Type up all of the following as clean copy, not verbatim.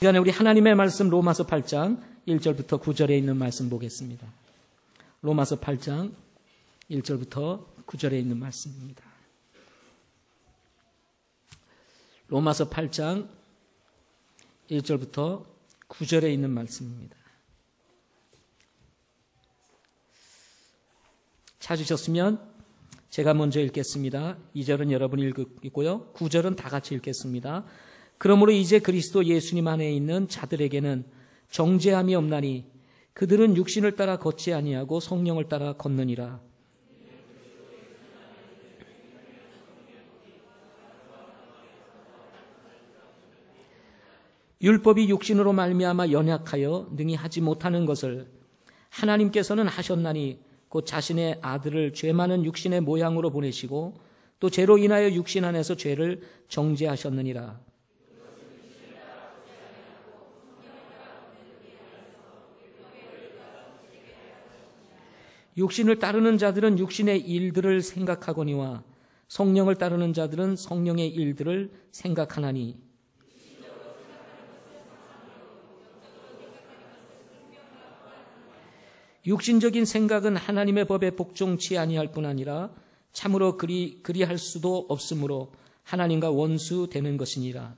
시간에 우리 하나님의 말씀 로마서 8장 1절부터 9절에 있는 말씀 보겠습니다. 로마서 8장 1절부터 9절에 있는 말씀입니다. 로마서 8장 1절부터 9절에 있는 말씀입니다. 찾으셨으면 제가 먼저 읽겠습니다. 2절은 여러분이 읽고요. 9절은 다 같이 읽겠습니다. 그러므로 이제 그리스도 예수님 안에 있는 자들에게는 정죄함이 없나니 그들은 육신을 따라 걷지 아니하고 성령을 따라 걷느니라. 율법이 육신으로 말미암아 연약하여 능히 하지 못하는 것을 하나님께서는 하셨나니 곧 자신의 아들을 죄 많은 육신의 모양으로 보내시고 또 죄로 인하여 육신 안에서 죄를 정죄하셨느니라. 육신을 따르는 자들은 육신의 일들을 생각하거니와 성령을 따르는 자들은 성령의 일들을 생각하나니 육신적인 생각은 하나님의 법에 복종치 아니할 뿐 아니라 참으로 그리할 수도 없으므로 하나님과 원수되는 것이니라.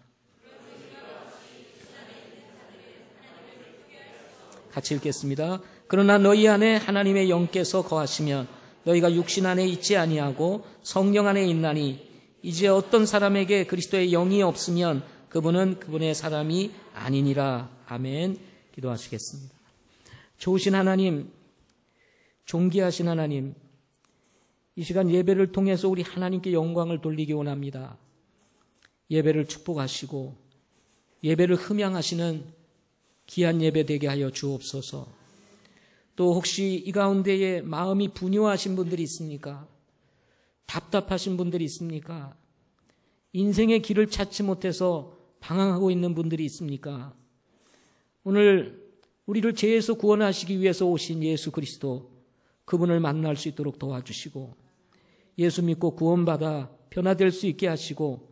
같이 읽겠습니다. 그러나 너희 안에 하나님의 영께서 거하시면 너희가 육신 안에 있지 아니하고 성령 안에 있나니 이제 어떤 사람에게 그리스도의 영이 없으면 그분은 그분의 사람이 아니니라. 아멘. 기도하시겠습니다. 좋으신 하나님, 존귀하신 하나님, 이 시간 예배를 통해서 우리 하나님께 영광을 돌리기 원합니다. 예배를 축복하시고 예배를 흠양하시는 귀한 예배 되게 하여 주옵소서. 또 혹시 이 가운데에 마음이 분요하신 분들이 있습니까? 답답하신 분들이 있습니까? 인생의 길을 찾지 못해서 방황하고 있는 분들이 있습니까? 오늘 우리를 죄에서 구원하시기 위해서 오신 예수 그리스도, 그분을 만날 수 있도록 도와주시고 예수 믿고 구원받아 변화될 수 있게 하시고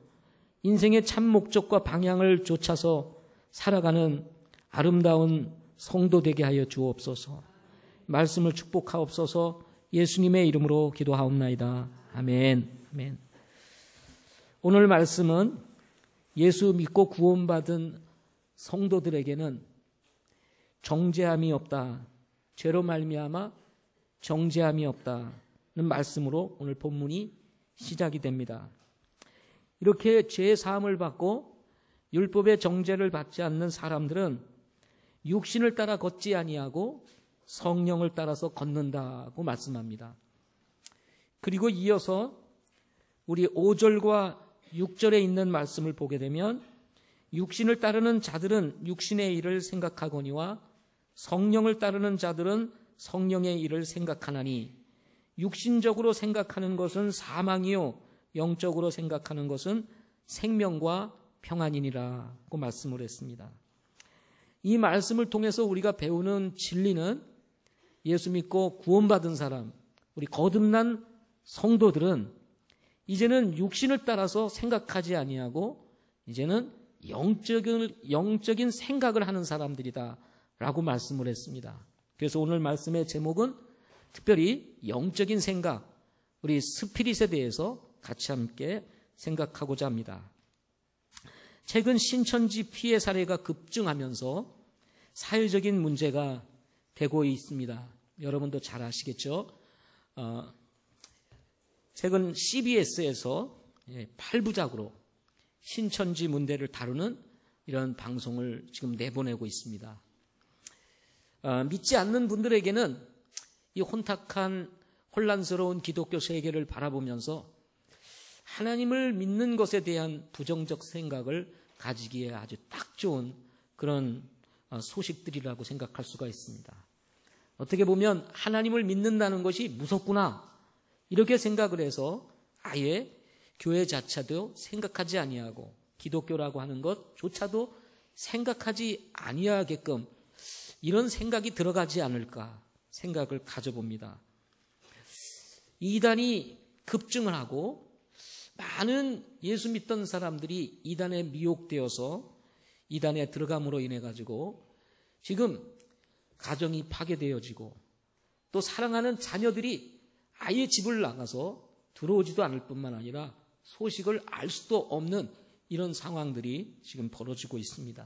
인생의 참 목적과 방향을 좇아서 살아가는 아름다운 성도 되게 하여 주옵소서. 말씀을 축복하옵소서. 예수님의 이름으로 기도하옵나이다. 아멘. 아멘. 오늘 말씀은 예수 믿고 구원받은 성도들에게는 정죄함이 없다. 죄로 말미암아 정죄함이 없다는 말씀으로 오늘 본문이 시작이 됩니다. 이렇게 죄 사함을 받고 율법의 정죄를 받지 않는 사람들은 육신을 따라 걷지 아니하고 성령을 따라서 걷는다고 말씀합니다. 그리고 이어서 우리 5절과 6절에 있는 말씀을 보게 되면 육신을 따르는 자들은 육신의 일을 생각하거니와 성령을 따르는 자들은 성령의 일을 생각하나니 육신적으로 생각하는 것은 사망이요 영적으로 생각하는 것은 생명과 평안이니라고 말씀을 했습니다. 이 말씀을 통해서 우리가 배우는 진리는 예수 믿고 구원받은 사람, 우리 거듭난 성도들은 이제는 육신을 따라서 생각하지 아니하고 이제는 영적인 생각을 하는 사람들이다 라고 말씀을 했습니다. 그래서 오늘 말씀의 제목은 특별히 영적인 생각, 우리 스피릿에 대해서 같이 함께 생각하고자 합니다. 최근 신천지 피해 사례가 급증하면서 사회적인 문제가 되고 있습니다. 여러분도 잘 아시겠죠? 최근 CBS에서 8부작으로 신천지 문제를 다루는 이런 방송을 지금 내보내고 있습니다. 믿지 않는 분들에게는 이 혼탁한 혼란스러운 기독교 세계를 바라보면서 하나님을 믿는 것에 대한 부정적 생각을 가지기에 아주 딱 좋은 그런 소식들이라고 생각할 수가 있습니다. 어떻게 보면 하나님을 믿는다는 것이 무섭구나 이렇게 생각을 해서 아예 교회 자체도 생각하지 아니하고 기독교라고 하는 것조차도 생각하지 아니하게끔 이런 생각이 들어가지 않을까 생각을 가져봅니다. 이단이 급증을 하고 많은 예수 믿던 사람들이 이단에 미혹되어서 이단에 들어감으로 인해 가지고 지금 가정이 파괴되어지고 또 사랑하는 자녀들이 아예 집을 나가서 들어오지도 않을 뿐만 아니라 소식을 알 수도 없는 이런 상황들이 지금 벌어지고 있습니다.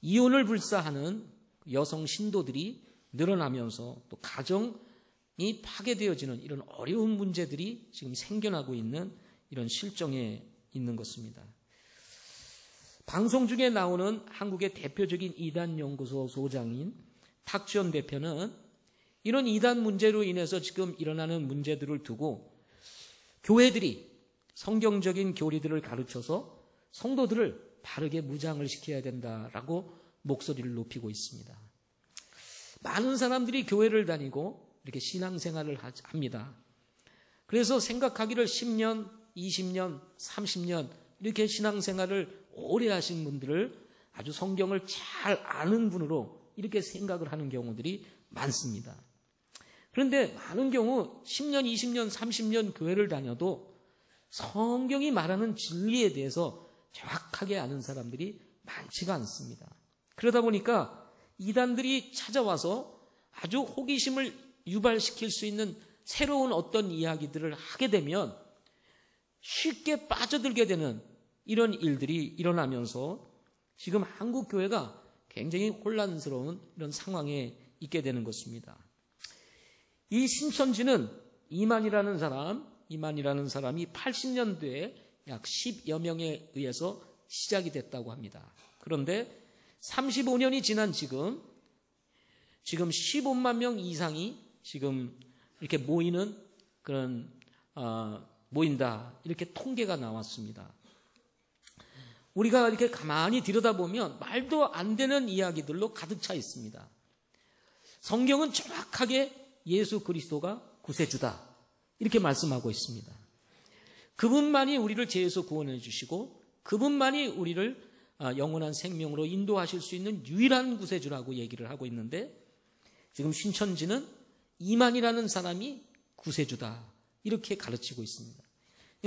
이혼을 불사하는 여성 신도들이 늘어나면서 또 가정이 파괴되어지는 이런 어려운 문제들이 지금 생겨나고 있는 이런 실정에 있는 것입니다. 방송 중에 나오는 한국의 대표적인 이단연구소 소장인 탁지원 대표는 이런 이단 문제로 인해서 지금 일어나는 문제들을 두고 교회들이 성경적인 교리들을 가르쳐서 성도들을 바르게 무장을 시켜야 된다라고 목소리를 높이고 있습니다. 많은 사람들이 교회를 다니고 이렇게 신앙생활을 합니다. 그래서 생각하기를 10년, 20년, 30년 이렇게 신앙생활을 오래 하신 분들을 아주 성경을 잘 아는 분으로 이렇게 생각을 하는 경우들이 많습니다. 그런데 많은 경우 10년, 20년, 30년 교회를 다녀도 성경이 말하는 진리에 대해서 정확하게 아는 사람들이 많지가 않습니다. 그러다 보니까 이단들이 찾아와서 아주 호기심을 유발시킬 수 있는 새로운 어떤 이야기들을 하게 되면 쉽게 빠져들게 되는 이런 일들이 일어나면서 지금 한국 교회가 굉장히 혼란스러운 이런 상황에 있게 되는 것입니다. 이 신천지는 이만이라는 사람이 80년대에 약 10여 명에 의해서 시작이 됐다고 합니다. 그런데 35년이 지난 지금 15만 명 이상이 지금 이렇게 모이는 그런 모인다 이렇게 통계가 나왔습니다. 우리가 이렇게 가만히 들여다보면 말도 안 되는 이야기들로 가득 차 있습니다. 성경은 정확하게 예수 그리스도가 구세주다 이렇게 말씀하고 있습니다. 그분만이 우리를 죄에서 구원해 주시고 그분만이 우리를 영원한 생명으로 인도하실 수 있는 유일한 구세주라고 얘기를 하고 있는데 지금 신천지는 이만이라는 사람이 구세주다 이렇게 가르치고 있습니다.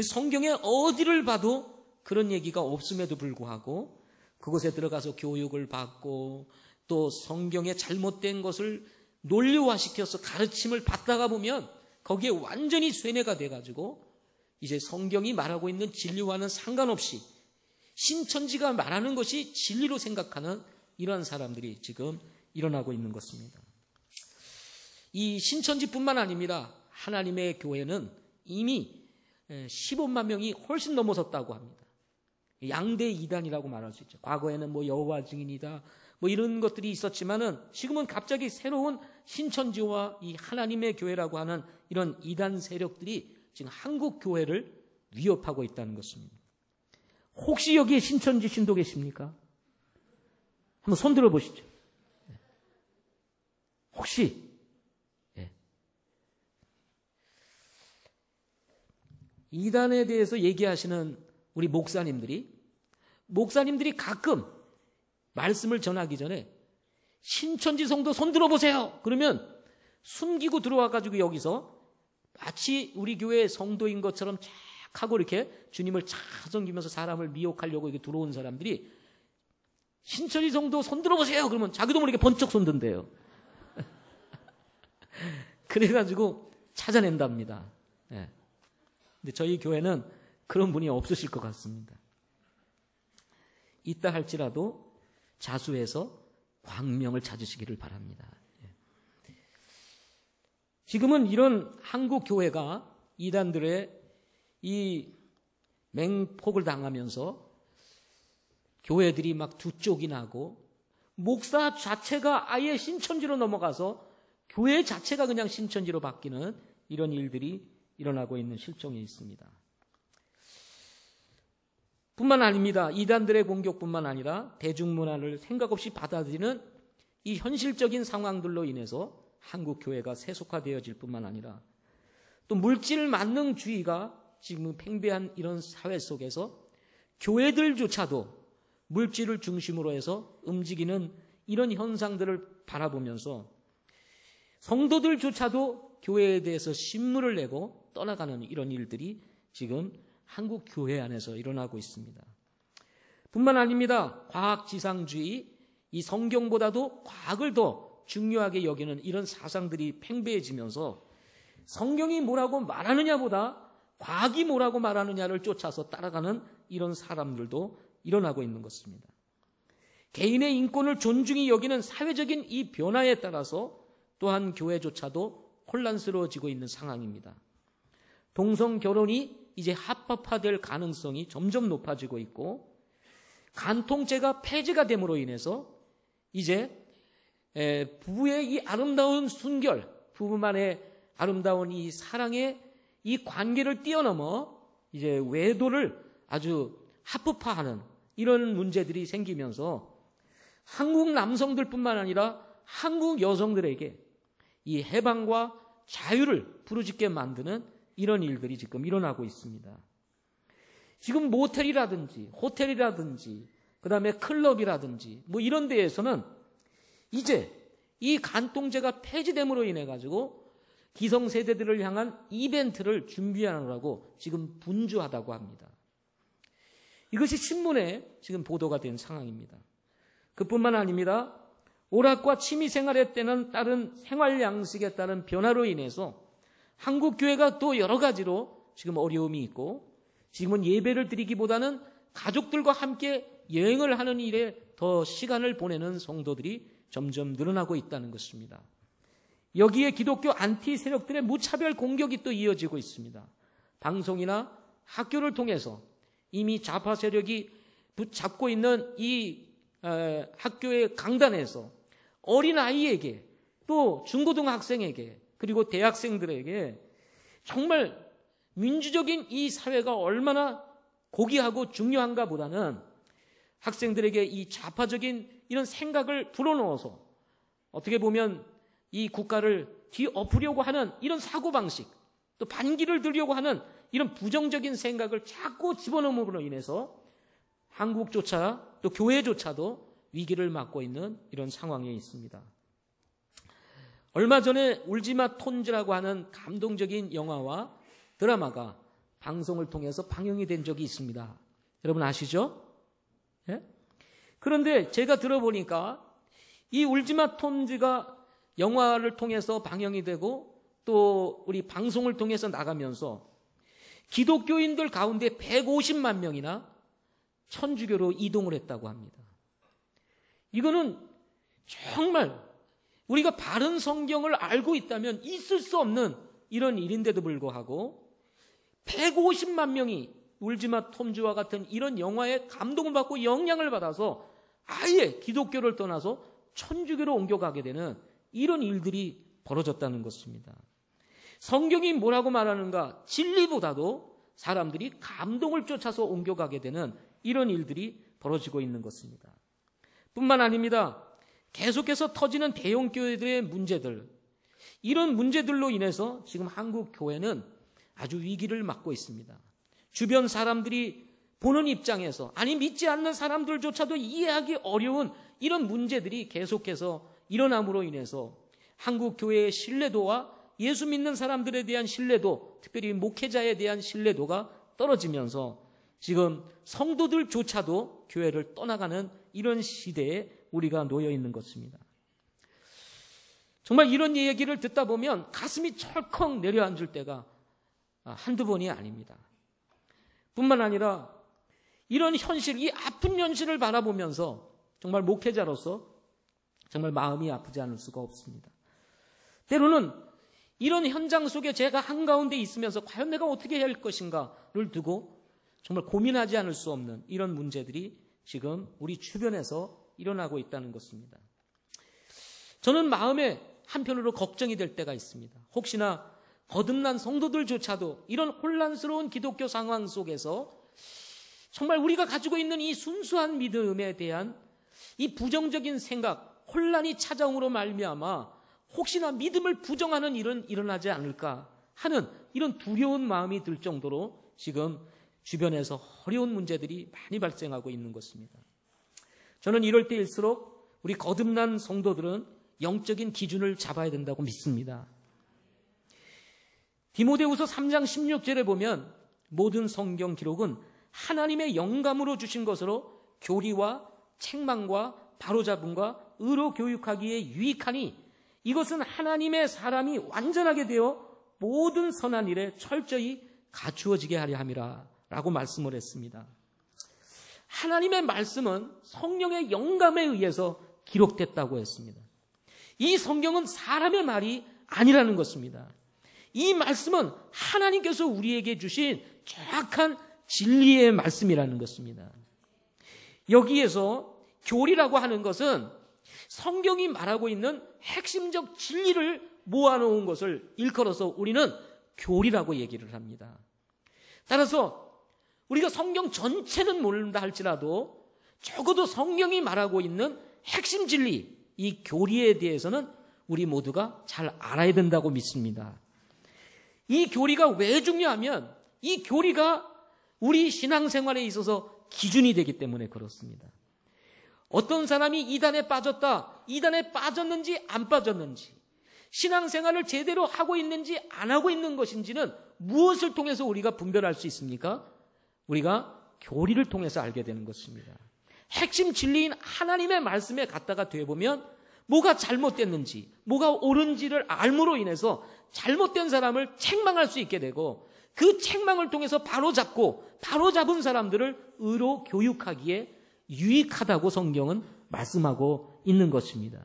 성경에 어디를 봐도 그런 얘기가 없음에도 불구하고 그곳에 들어가서 교육을 받고 또 성경의 잘못된 것을 논리화시켜서 가르침을 받다가 보면 거기에 완전히 쇠뇌가 돼가지고 이제 성경이 말하고 있는 진리와는 상관없이 신천지가 말하는 것이 진리로 생각하는 이러한 사람들이 지금 일어나고 있는 것입니다. 이 신천지뿐만 아닙니다. 하나님의 교회는 이미 15만 명이 훨씬 넘어섰다고 합니다. 양대 이단이라고 말할 수 있죠. 과거에는 뭐 여호와 증인이다 뭐 이런 것들이 있었지만은 지금은 갑자기 새로운 신천지와 이 하나님의 교회라고 하는 이런 이단 세력들이 지금 한국 교회를 위협하고 있다는 것입니다. 혹시 여기에 신천지 신도 계십니까? 한번 손 들어 보시죠. 혹시 이단에 대해서 얘기하시는 우리 목사님들이 가끔 말씀을 전하기 전에 신천지 성도 손 들어보세요. 그러면 숨기고 들어와가지고 여기서 마치 우리 교회 성도인 것처럼 착 하고 이렇게 주님을 착 섬기면서 사람을 미혹하려고 이렇게 들어온 사람들이 신천지 성도 손 들어보세요. 그러면 자기도 모르게 번쩍 손 든대요. 그래가지고 찾아낸답니다. 네. 근데 저희 교회는 그런 분이 없으실 것 같습니다. 있다 할지라도 자수해서 광명을 찾으시기를 바랍니다. 지금은 이런 한국 교회가 이단들의 이 맹폭을 당하면서 교회들이 막 두 쪽이 나고 목사 자체가 아예 신천지로 넘어가서 교회 자체가 그냥 신천지로 바뀌는 이런 일들이 일어나고 있는 실정에 있습니다. 뿐만 아닙니다. 이단들의 공격뿐만 아니라 대중문화를 생각 없이 받아들이는 이 현실적인 상황들로 인해서 한국 교회가 세속화되어질 뿐만 아니라 또 물질 만능주의가 지금 팽배한 이런 사회 속에서 교회들조차도 물질을 중심으로 해서 움직이는 이런 현상들을 바라보면서 성도들조차도 교회에 대해서 신물을 내고 떠나가는 이런 일들이 지금 한국 교회 안에서 일어나고 있습니다. 뿐만 아닙니다. 과학지상주의, 이 성경보다도 과학을 더 중요하게 여기는 이런 사상들이 팽배해지면서 성경이 뭐라고 말하느냐보다 과학이 뭐라고 말하느냐를 쫓아서 따라가는 이런 사람들도 일어나고 있는 것입니다. 개인의 인권을 존중히 여기는 사회적인 이 변화에 따라서 또한 교회조차도 혼란스러워지고 있는 상황입니다. 동성 결혼이 이제 합법화될 가능성이 점점 높아지고 있고, 간통죄가 폐지가 됨으로 인해서 이제 부부의 이 아름다운 순결, 부부만의 아름다운 이 사랑의 이 관계를 뛰어넘어 이제 외도를 아주 합법화하는 이런 문제들이 생기면서 한국 남성들뿐만 아니라 한국 여성들에게 이 해방과 자유를 부르짖게 만드는 이런 일들이 지금 일어나고 있습니다. 지금 모텔이라든지 호텔이라든지 그다음에 클럽이라든지 뭐 이런 데에서는 이제 이 간통죄가 폐지됨으로 인해 가지고 기성세대들을 향한 이벤트를 준비하느라고 지금 분주하다고 합니다. 이것이 신문에 지금 보도가 된 상황입니다. 그뿐만 아닙니다. 오락과 취미생활에 따른 생활 양식에 따른 변화로 인해서 한국 교회가 또 여러 가지로 지금 어려움이 있고, 지금은 예배를 드리기보다는 가족들과 함께 여행을 하는 일에 더 시간을 보내는 성도들이 점점 늘어나고 있다는 것입니다. 여기에 기독교 안티 세력들의 무차별 공격이 또 이어지고 있습니다. 방송이나 학교를 통해서 이미 좌파 세력이 붙잡고 있는 이 학교의 강단에서 어린아이에게 또 중고등학생에게 그리고 대학생들에게 정말 민주적인 이 사회가 얼마나 고귀하고 중요한가 보다는 학생들에게 이 좌파적인 이런 생각을 불어넣어서 어떻게 보면 이 국가를 뒤엎으려고 하는 이런 사고방식, 또 반기를 들려고 하는 이런 부정적인 생각을 자꾸 집어넣음으로 인해서 한국조차 또 교회조차도 위기를 맞고 있는 이런 상황에 있습니다. 얼마 전에 울지마 톤즈라고 하는 감동적인 영화와 드라마가 방송을 통해서 방영이 된 적이 있습니다. 여러분 아시죠? 예? 그런데 제가 들어보니까 이 울지마 톤즈가 영화를 통해서 방영이 되고 또 우리 방송을 통해서 나가면서 기독교인들 가운데 150만 명이나 천주교로 이동을 했다고 합니다. 이거는 정말 우리가 바른 성경을 알고 있다면 있을 수 없는 이런 일인데도 불구하고 150만 명이 울지마 톰즈와 같은 이런 영화에 감동을 받고 영향을 받아서 아예 기독교를 떠나서 천주교로 옮겨가게 되는 이런 일들이 벌어졌다는 것입니다. 성경이 뭐라고 말하는가? 진리보다도 사람들이 감동을 쫓아서 옮겨가게 되는 이런 일들이 벌어지고 있는 것입니다. 뿐만 아닙니다. 계속해서 터지는 대형 교회들의 문제들, 이런 문제들로 인해서 지금 한국 교회는 아주 위기를 맞고 있습니다. 주변 사람들이 보는 입장에서, 아니 믿지 않는 사람들조차도 이해하기 어려운 이런 문제들이 계속해서 일어남으로 인해서 한국 교회의 신뢰도와 예수 믿는 사람들에 대한 신뢰도, 특별히 목회자에 대한 신뢰도가 떨어지면서 지금 성도들조차도 교회를 떠나가는 이런 시대에 우리가 놓여 있는 것입니다. 정말 이런 얘기를 듣다 보면 가슴이 철컥 내려앉을 때가 한두 번이 아닙니다. 뿐만 아니라 이런 현실, 이 아픈 현실을 바라보면서 정말 목회자로서 정말 마음이 아프지 않을 수가 없습니다. 때로는 이런 현장 속에 제가 한가운데 있으면서 과연 내가 어떻게 해야 할 것인가를 두고 정말 고민하지 않을 수 없는 이런 문제들이 지금 우리 주변에서 일어나고 있다는 것입니다. 저는 마음에 한편으로 걱정이 될 때가 있습니다. 혹시나 거듭난 성도들조차도 이런 혼란스러운 기독교 상황 속에서 정말 우리가 가지고 있는 이 순수한 믿음에 대한 이 부정적인 생각, 혼란이 찾아옴으로 말미암아 혹시나 믿음을 부정하는 일은 일어나지 않을까 하는 이런 두려운 마음이 들 정도로 지금 주변에서 어려운 문제들이 많이 발생하고 있는 것입니다. 저는 이럴 때일수록 우리 거듭난 성도들은 영적인 기준을 잡아야 된다고 믿습니다. 디모데후서 3장 16절에 보면 모든 성경 기록은 하나님의 영감으로 주신 것으로 교리와 책망과 바로잡음과 의로 교육하기에 유익하니 이것은 하나님의 사람이 완전하게 되어 모든 선한 일에 철저히 갖추어지게 하려 함이라 라고 말씀을 했습니다. 하나님의 말씀은 성령의 영감에 의해서 기록됐다고 했습니다. 이 성경은 사람의 말이 아니라는 것입니다. 이 말씀은 하나님께서 우리에게 주신 정확한 진리의 말씀이라는 것입니다. 여기에서 교리라고 하는 것은 성경이 말하고 있는 핵심적 진리를 모아놓은 것을 일컬어서 우리는 교리라고 얘기를 합니다. 따라서 우리가 성경 전체는 모른다 할지라도 적어도 성경이 말하고 있는 핵심 진리, 이 교리에 대해서는 우리 모두가 잘 알아야 된다고 믿습니다. 이 교리가 왜 중요하면 이 교리가 우리 신앙생활에 있어서 기준이 되기 때문에 그렇습니다. 어떤 사람이 이단에 빠졌다, 이단에 빠졌는지 안 빠졌는지, 신앙생활을 제대로 하고 있는지 안 하고 있는 것인지는 무엇을 통해서 우리가 분별할 수 있습니까? 우리가 교리를 통해서 알게 되는 것입니다. 핵심 진리인 하나님의 말씀에 갖다가 되어보면 뭐가 잘못됐는지, 뭐가 옳은지를 알므로 인해서 잘못된 사람을 책망할 수 있게 되고 그 책망을 통해서 바로잡은 사람들을 의로 교육하기에 유익하다고 성경은 말씀하고 있는 것입니다.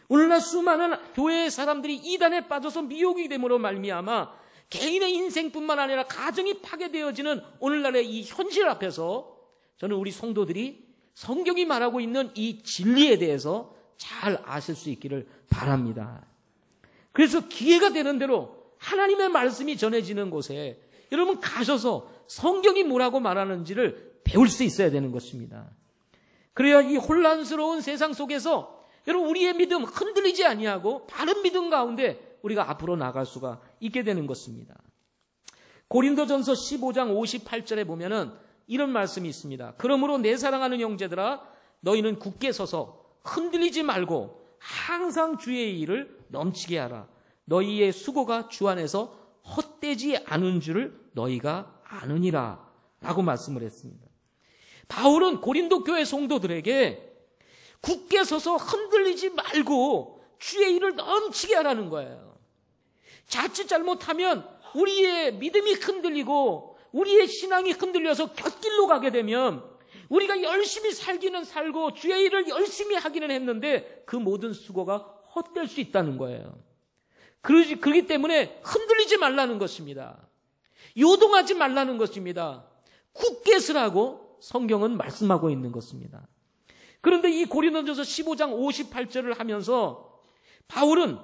오늘날 수많은 교회의 사람들이 이단에 빠져서 미혹이 됨으로 말미암아 개인의 인생뿐만 아니라 가정이 파괴되어지는 오늘날의 이 현실 앞에서 저는 우리 성도들이 성경이 말하고 있는 이 진리에 대해서 잘 아실 수 있기를 바랍니다. 그래서 기회가 되는 대로 하나님의 말씀이 전해지는 곳에 여러분 가셔서 성경이 뭐라고 말하는지를 배울 수 있어야 되는 것입니다. 그래야 이 혼란스러운 세상 속에서 여러분 우리의 믿음 흔들리지 아니하고 바른 믿음 가운데 우리가 앞으로 나갈 수가 있게 되는 것입니다. 고린도전서 15장 58절에 보면은 이런 말씀이 있습니다. 그러므로 내 사랑하는 형제들아 너희는 굳게 서서 흔들리지 말고 항상 주의 일을 넘치게 하라. 너희의 수고가 주 안에서 헛되지 않은 줄을 너희가 아느니라 라고 말씀을 했습니다. 바울은 고린도 교회 성도들에게 굳게 서서 흔들리지 말고 주의 일을 넘치게 하라는 거예요. 자칫 잘못하면 우리의 믿음이 흔들리고 우리의 신앙이 흔들려서 곁길로 가게 되면 우리가 열심히 살기는 살고 주의 일을 열심히 하기는 했는데 그 모든 수고가 헛될 수 있다는 거예요. 그렇기 때문에 흔들리지 말라는 것입니다. 요동하지 말라는 것입니다. 굳게 서라고 성경은 말씀하고 있는 것입니다. 그런데 이 고린도전서 15장 58절을 하면서 바울은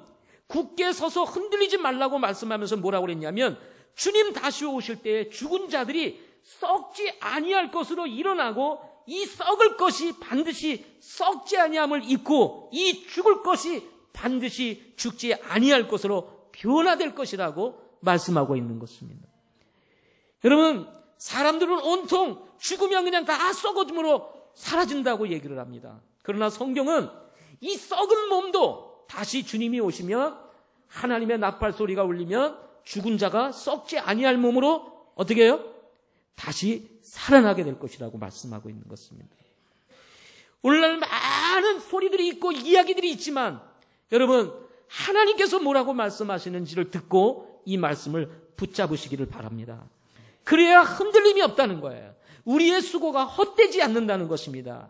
굳게 서서 흔들리지 말라고 말씀하면서 뭐라고 그랬냐면 주님 다시 오실 때에 죽은 자들이 썩지 아니할 것으로 일어나고 이 썩을 것이 반드시 썩지 아니함을 입고 이 죽을 것이 반드시 죽지 아니할 것으로 변화될 것이라고 말씀하고 있는 것입니다. 여러분 사람들은 온통 죽으면 그냥 다 썩어짐으로 사라진다고 얘기를 합니다. 그러나 성경은 이 썩은 몸도 다시 주님이 오시면 하나님의 나팔 소리가 울리면 죽은 자가 썩지 아니할 몸으로 어떻게 해요? 다시 살아나게 될 것이라고 말씀하고 있는 것입니다. 오늘날 많은 소리들이 있고 이야기들이 있지만 여러분 하나님께서 뭐라고 말씀하시는지를 듣고 이 말씀을 붙잡으시기를 바랍니다. 그래야 흔들림이 없다는 거예요. 우리의 수고가 헛되지 않는다는 것입니다.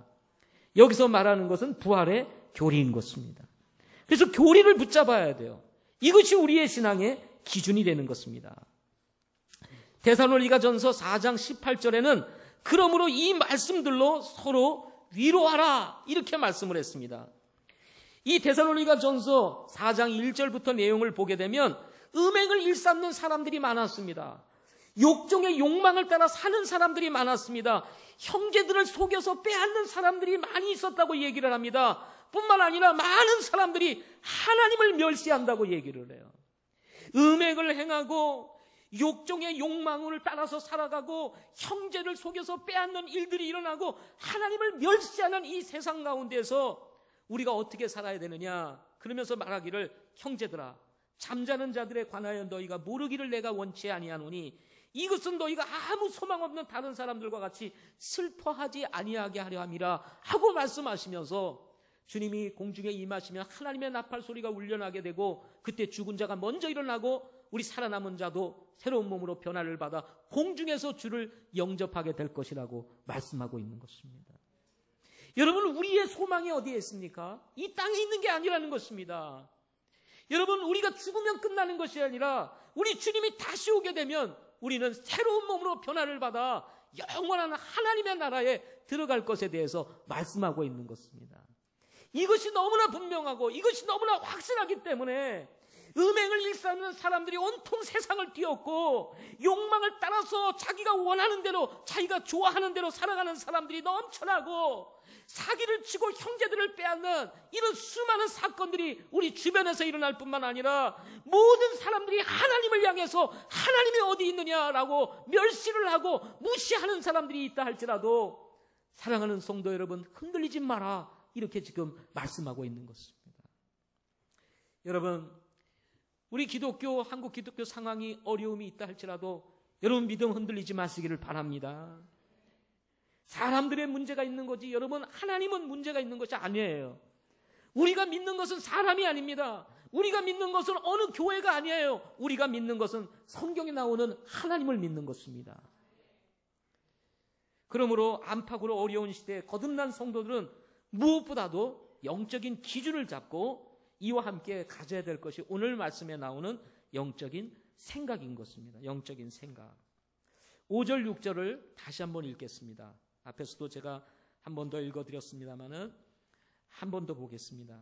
여기서 말하는 것은 부활의 교리인 것입니다. 그래서 교리를 붙잡아야 돼요. 이것이 우리의 신앙의 기준이 되는 것입니다. 데살로니가전서 4장 18절에는 그러므로 이 말씀들로 서로 위로하라 이렇게 말씀을 했습니다. 이 데살로니가전서 4장 1절부터 내용을 보게 되면 음행을 일삼는 사람들이 많았습니다. 욕정의 욕망을 따라 사는 사람들이 많았습니다. 형제들을 속여서 빼앗는 사람들이 많이 있었다고 얘기를 합니다. 뿐만 아니라 많은 사람들이 하나님을 멸시한다고 얘기를 해요. 음행을 행하고 욕정의 욕망을 따라서 살아가고 형제를 속여서 빼앗는 일들이 일어나고 하나님을 멸시하는 이 세상 가운데서 우리가 어떻게 살아야 되느냐 그러면서 말하기를 형제들아 잠자는 자들에 관하여 너희가 모르기를 내가 원치 아니하노니 이것은 너희가 아무 소망 없는 다른 사람들과 같이 슬퍼하지 아니하게 하려 함이라 하고 말씀하시면서 주님이 공중에 임하시면 하나님의 나팔 소리가 울려나게 되고 그때 죽은 자가 먼저 일어나고 우리 살아남은 자도 새로운 몸으로 변화를 받아 공중에서 주를 영접하게 될 것이라고 말씀하고 있는 것입니다. 여러분, 우리의 소망이 어디에 있습니까? 이 땅에 있는 게 아니라는 것입니다. 여러분, 우리가 죽으면 끝나는 것이 아니라 우리 주님이 다시 오게 되면 우리는 새로운 몸으로 변화를 받아 영원한 하나님의 나라에 들어갈 것에 대해서 말씀하고 있는 것입니다. 이것이 너무나 분명하고 이것이 너무나 확실하기 때문에 음행을 일삼는 사람들이 온통 세상을 뒤엎고 욕망을 따라서 자기가 원하는 대로 자기가 좋아하는 대로 살아가는 사람들이 넘쳐나고 사기를 치고 형제들을 빼앗는 이런 수많은 사건들이 우리 주변에서 일어날 뿐만 아니라 모든 사람들이 하나님을 향해서 하나님이 어디 있느냐라고 멸시를 하고 무시하는 사람들이 있다 할지라도 사랑하는 성도 여러분, 흔들리지 마라, 이렇게 지금 말씀하고 있는 것입니다. 여러분, 우리 기독교, 한국 기독교 상황이 어려움이 있다 할지라도 여러분 믿음 흔들리지 마시기를 바랍니다. 사람들의 문제가 있는 거지 여러분, 하나님은 문제가 있는 것이 아니에요. 우리가 믿는 것은 사람이 아닙니다. 우리가 믿는 것은 어느 교회가 아니에요. 우리가 믿는 것은 성경에 나오는 하나님을 믿는 것입니다. 그러므로 안팎으로 어려운 시대에 거듭난 성도들은 무엇보다도 영적인 기준을 잡고 이와 함께 가져야 될 것이 오늘 말씀에 나오는 영적인 생각인 것입니다. 영적인 생각. 5절 6절을 다시 한번 읽겠습니다. 앞에서도 제가 한 번 더 읽어드렸습니다마는 한 번 더 보겠습니다.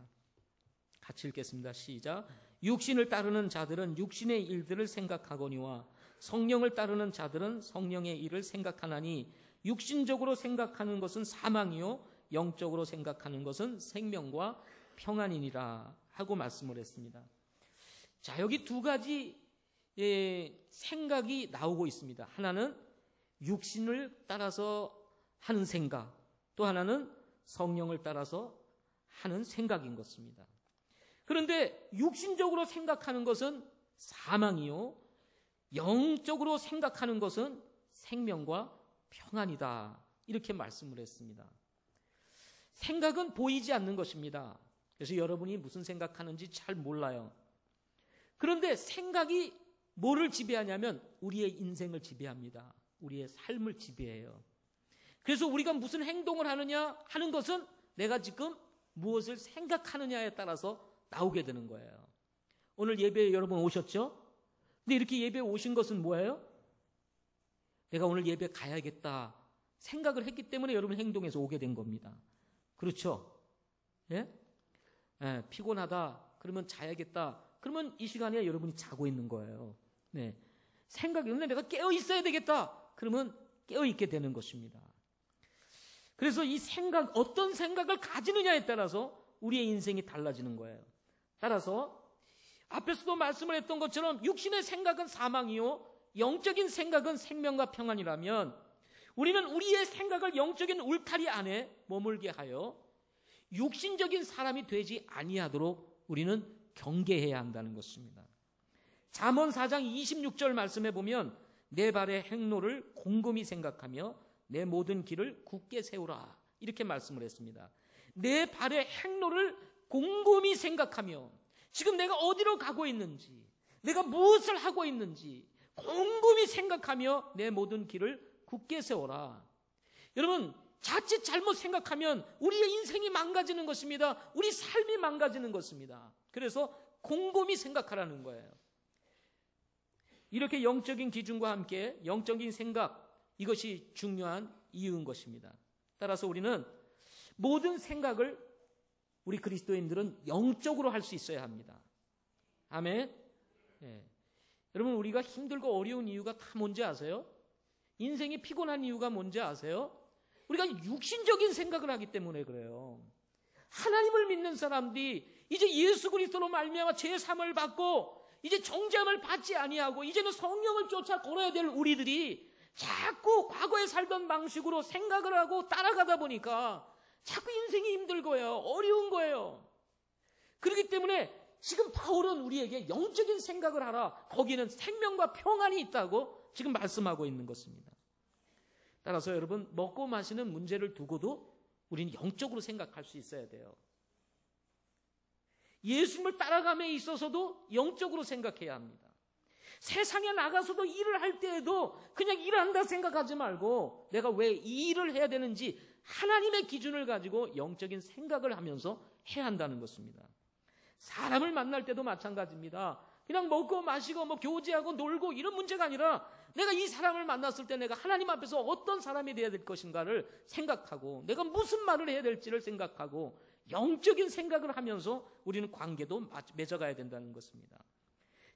같이 읽겠습니다. 시작. 육신을 따르는 자들은 육신의 일들을 생각하거니와 성령을 따르는 자들은 성령의 일을 생각하나니 육신적으로 생각하는 것은 사망이요 영적으로 생각하는 것은 생명과 평안이니라 하고 말씀을 했습니다. 자, 여기 두 가지 생각이 나오고 있습니다. 하나는 육신을 따라서 하는 생각, 또 하나는 성령을 따라서 하는 생각인 것입니다. 그런데 육신적으로 생각하는 것은 사망이요, 영적으로 생각하는 것은 생명과 평안이다, 이렇게 말씀을 했습니다. 생각은 보이지 않는 것입니다. 그래서 여러분이 무슨 생각하는지 잘 몰라요. 그런데 생각이 뭐를 지배하냐면 우리의 인생을 지배합니다. 우리의 삶을 지배해요. 그래서 우리가 무슨 행동을 하느냐 하는 것은 내가 지금 무엇을 생각하느냐에 따라서 나오게 되는 거예요. 오늘 예배에 여러분 오셨죠? 근데 이렇게 예배에 오신 것은 뭐예요? 내가 오늘 예배 가야겠다 생각을 했기 때문에 여러분 행동에서 오게 된 겁니다. 그렇죠? 예? 예, 피곤하다 그러면 자야겠다 그러면 이 시간에 여러분이 자고 있는 거예요. 네. 생각이 있는데 내가 깨어 있어야 되겠다 그러면 깨어 있게 되는 것입니다. 그래서 이 생각, 어떤 생각을 가지느냐에 따라서 우리의 인생이 달라지는 거예요. 따라서 앞에서도 말씀을 했던 것처럼 육신의 생각은 사망이요 영적인 생각은 생명과 평안이라면 우리는 우리의 생각을 영적인 울타리 안에 머물게 하여 육신적인 사람이 되지 아니하도록 우리는 경계해야 한다는 것입니다. 잠언 4장 26절 말씀에 보면 내 발의 행로를 곰곰이 생각하며 내 모든 길을 굳게 세우라 이렇게 말씀을 했습니다. 내 발의 행로를 곰곰이 생각하며 지금 내가 어디로 가고 있는지 내가 무엇을 하고 있는지 곰곰이 생각하며 내 모든 길을 굳게 세워라. 여러분 자칫 잘못 생각하면 우리의 인생이 망가지는 것입니다. 우리 삶이 망가지는 것입니다. 그래서 곰곰이 생각하라는 거예요. 이렇게 영적인 기준과 함께 영적인 생각 이것이 중요한 이유인 것입니다. 따라서 우리는 모든 생각을 우리 그리스도인들은 영적으로 할 수 있어야 합니다. 아멘. 네. 여러분 우리가 힘들고 어려운 이유가 다 뭔지 아세요? 인생이 피곤한 이유가 뭔지 아세요? 우리가 육신적인 생각을 하기 때문에 그래요. 하나님을 믿는 사람들이 이제 예수 그리스도로 말미암아 죄사함을 받고 이제 정죄함을 받지 아니하고 이제는 성령을 쫓아 걸어야 될 우리들이 자꾸 과거에 살던 방식으로 생각을 하고 따라가다 보니까 자꾸 인생이 힘들 거예요. 어려운 거예요. 그렇기 때문에 지금 바울은 우리에게 영적인 생각을 하라. 거기는 생명과 평안이 있다고 지금 말씀하고 있는 것입니다. 따라서 여러분, 먹고 마시는 문제를 두고도 우리는 영적으로 생각할 수 있어야 돼요. 예수님을 따라감에 있어서도 영적으로 생각해야 합니다. 세상에 나가서도 일을 할 때에도 그냥 일한다 생각하지 말고 내가 왜 이 일을 해야 되는지 하나님의 기준을 가지고 영적인 생각을 하면서 해야 한다는 것입니다. 사람을 만날 때도 마찬가지입니다. 그냥 먹고 마시고 교제하고 놀고 이런 문제가 아니라 내가 이 사람을 만났을 때 내가 하나님 앞에서 어떤 사람이 되어야 될 것인가를 생각하고 내가 무슨 말을 해야 될지를 생각하고 영적인 생각을 하면서 우리는 관계도 맺어가야 된다는 것입니다.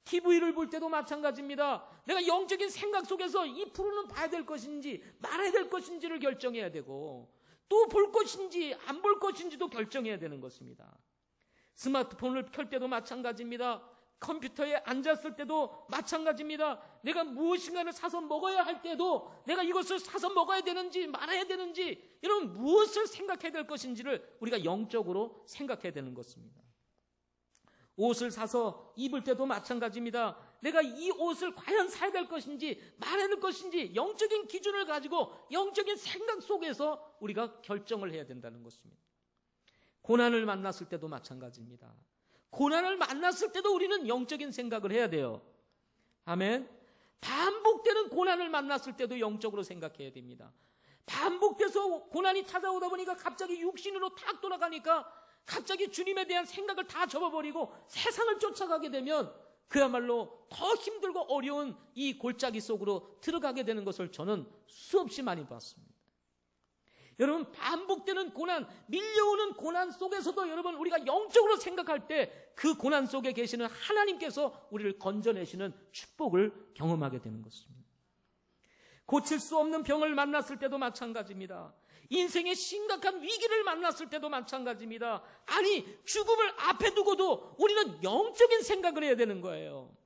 TV를 볼 때도 마찬가지입니다. 내가 영적인 생각 속에서 이 프로는 봐야 될 것인지 말아야 될 것인지를 결정해야 되고 또 볼 것인지 안 볼 것인지도 결정해야 되는 것입니다. 스마트폰을 켤 때도 마찬가지입니다. 컴퓨터에 앉았을 때도 마찬가지입니다. 내가 무엇인가를 사서 먹어야 할 때도 내가 이것을 사서 먹어야 되는지 말아야 되는지 이런 무엇을 생각해야 될 것인지를 우리가 영적으로 생각해야 되는 것입니다. 옷을 사서 입을 때도 마찬가지입니다. 내가 이 옷을 과연 사야 될 것인지 말아야 될 것인지 영적인 기준을 가지고 영적인 생각 속에서 우리가 결정을 해야 된다는 것입니다. 고난을 만났을 때도 마찬가지입니다. 고난을 만났을 때도 우리는 영적인 생각을 해야 돼요. 아멘. 반복되는 고난을 만났을 때도 영적으로 생각해야 됩니다. 반복돼서 고난이 찾아오다 보니까 갑자기 육신으로 탁 돌아가니까 갑자기 주님에 대한 생각을 다 접어버리고 세상을 쫓아가게 되면 그야말로 더 힘들고 어려운 이 골짜기 속으로 들어가게 되는 것을 저는 수없이 많이 봤습니다. 여러분, 반복되는 고난, 밀려오는 고난 속에서도 여러분 우리가 영적으로 생각할 때 그 고난 속에 계시는 하나님께서 우리를 건져내시는 축복을 경험하게 되는 것입니다. 고칠 수 없는 병을 만났을 때도 마찬가지입니다. 인생의 심각한 위기를 만났을 때도 마찬가지입니다. 아니, 죽음을 앞에 두고도 우리는 영적인 생각을 해야 되는 거예요.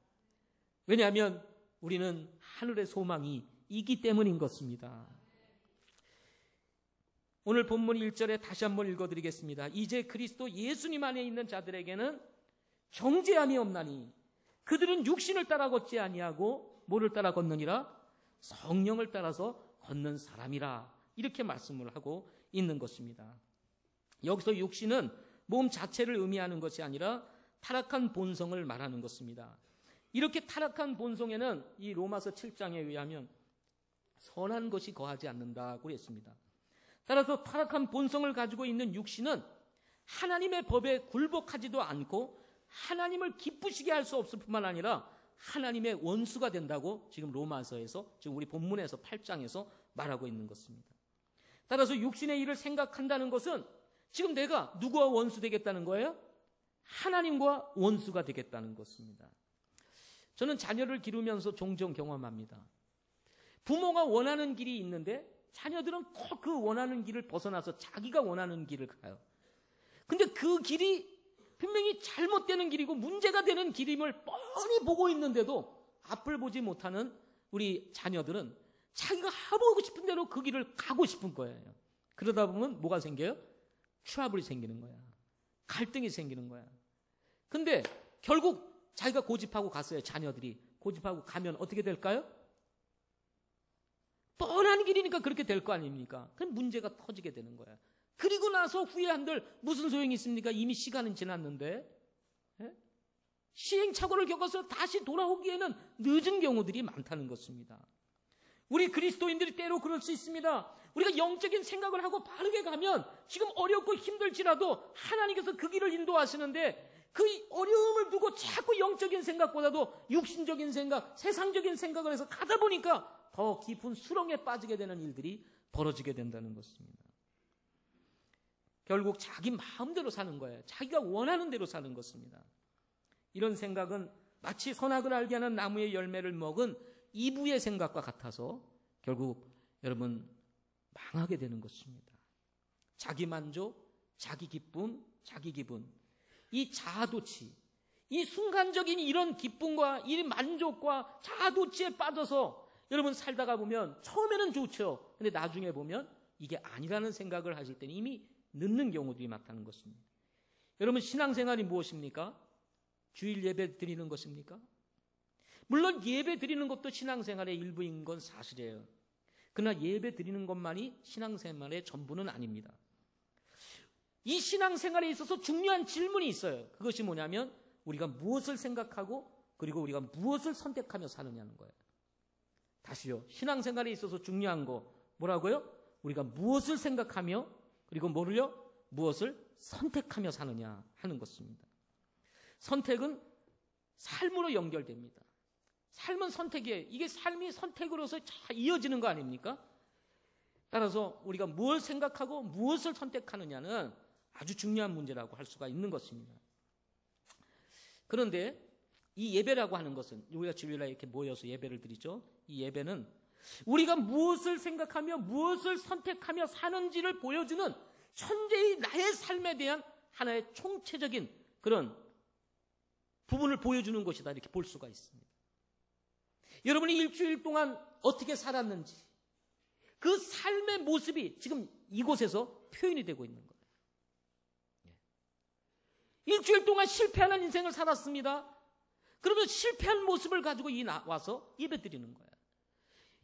왜냐하면 우리는 하늘의 소망이 있기 때문인 것입니다. 오늘 본문 1절에 다시 한번 읽어드리겠습니다. 이제 그리스도 예수님 안에 있는 자들에게는 정죄함이 없나니 그들은 육신을 따라 걷지 아니하고 뭐를 따라 걷느니라? 성령을 따라서 걷는 사람이라. 이렇게 말씀을 하고 있는 것입니다. 여기서 육신은 몸 자체를 의미하는 것이 아니라 타락한 본성을 말하는 것입니다. 이렇게 타락한 본성에는 이 로마서 7장에 의하면 선한 것이 거하지 않는다고 했습니다. 따라서 타락한 본성을 가지고 있는 육신은 하나님의 법에 굴복하지도 않고 하나님을 기쁘시게 할 수 없을 뿐만 아니라 하나님의 원수가 된다고 지금 로마서에서 지금 우리 본문에서 8장에서 말하고 있는 것입니다. 따라서 육신의 일을 생각한다는 것은 지금 내가 누구와 원수 되겠다는 거예요? 하나님과 원수가 되겠다는 것입니다. 저는 자녀를 기르면서 종종 경험합니다. 부모가 원하는 길이 있는데 자녀들은 꼭 그 원하는 길을 벗어나서 자기가 원하는 길을 가요. 근데 그 길이 분명히 잘못되는 길이고 문제가 되는 길임을 뻔히 보고 있는데도 앞을 보지 못하는 우리 자녀들은 자기가 하고 싶은 대로 그 길을 가고 싶은 거예요. 그러다 보면 뭐가 생겨요? 트러블이 생기는 거야. 갈등이 생기는 거야. 근데 결국 자기가 고집하고 갔어요. 자녀들이 고집하고 가면 어떻게 될까요? 뻔한 길이니까 그렇게 될 거 아닙니까? 그럼 문제가 터지게 되는 거야. 그리고 나서 후회한들 무슨 소용이 있습니까? 이미 시간은 지났는데. 예? 시행착오를 겪어서 다시 돌아오기에는 늦은 경우들이 많다는 것입니다. 우리 그리스도인들이 때로 그럴 수 있습니다. 우리가 영적인 생각을 하고 바르게 가면 지금 어렵고 힘들지라도 하나님께서 그 길을 인도하시는데 그 어려움을 두고 자꾸 영적인 생각보다도 육신적인 생각, 세상적인 생각을 해서 가다 보니까 더 깊은 수렁에 빠지게 되는 일들이 벌어지게 된다는 것입니다. 결국 자기 마음대로 사는 거예요. 자기가 원하는 대로 사는 것입니다. 이런 생각은 마치 선악을 알게 하는 나무의 열매를 먹은 이부의 생각과 같아서 결국 여러분 망하게 되는 것입니다. 자기 만족, 자기 기쁨, 자기 기분, 이 자아도취, 이 순간적인 이런 기쁨과 이 만족과 자아도취에 빠져서 여러분 살다가 보면 처음에는 좋죠. 근데 나중에 보면 이게 아니라는 생각을 하실 때는 이미 늦는 경우들이 많다는 것입니다. 여러분 신앙생활이 무엇입니까? 주일 예배 드리는 것입니까? 물론 예배 드리는 것도 신앙생활의 일부인 건 사실이에요. 그러나 예배 드리는 것만이 신앙생활의 전부는 아닙니다. 이 신앙생활에 있어서 중요한 질문이 있어요. 그것이 뭐냐면 우리가 무엇을 생각하고 그리고 우리가 무엇을 선택하며 사느냐는 거예요. 다시요. 신앙생활에 있어서 중요한 거 뭐라고요? 우리가 무엇을 생각하며 그리고 뭐를요? 무엇을 선택하며 사느냐 하는 것입니다. 선택은 삶으로 연결됩니다. 삶은 선택이에요. 이게 삶이 선택으로서 잘 이어지는 거 아닙니까? 따라서 우리가 무엇을 생각하고 무엇을 선택하느냐는 아주 중요한 문제라고 할 수가 있는 것입니다. 그런데 이 예배라고 하는 것은 우리가 주일날 이렇게 모여서 예배를 드리죠. 이 예배는 우리가 무엇을 생각하며 무엇을 선택하며 사는지를 보여주는 현재의 나의 삶에 대한 하나의 총체적인 그런 부분을 보여주는 것이다 이렇게 볼 수가 있습니다. 여러분이 일주일 동안 어떻게 살았는지 그 삶의 모습이 지금 이곳에서 표현이 되고 있는 거예요. 일주일 동안 실패하는 인생을 살았습니다. 그러면 실패한 모습을 가지고 와서 예배 드리는 거예요.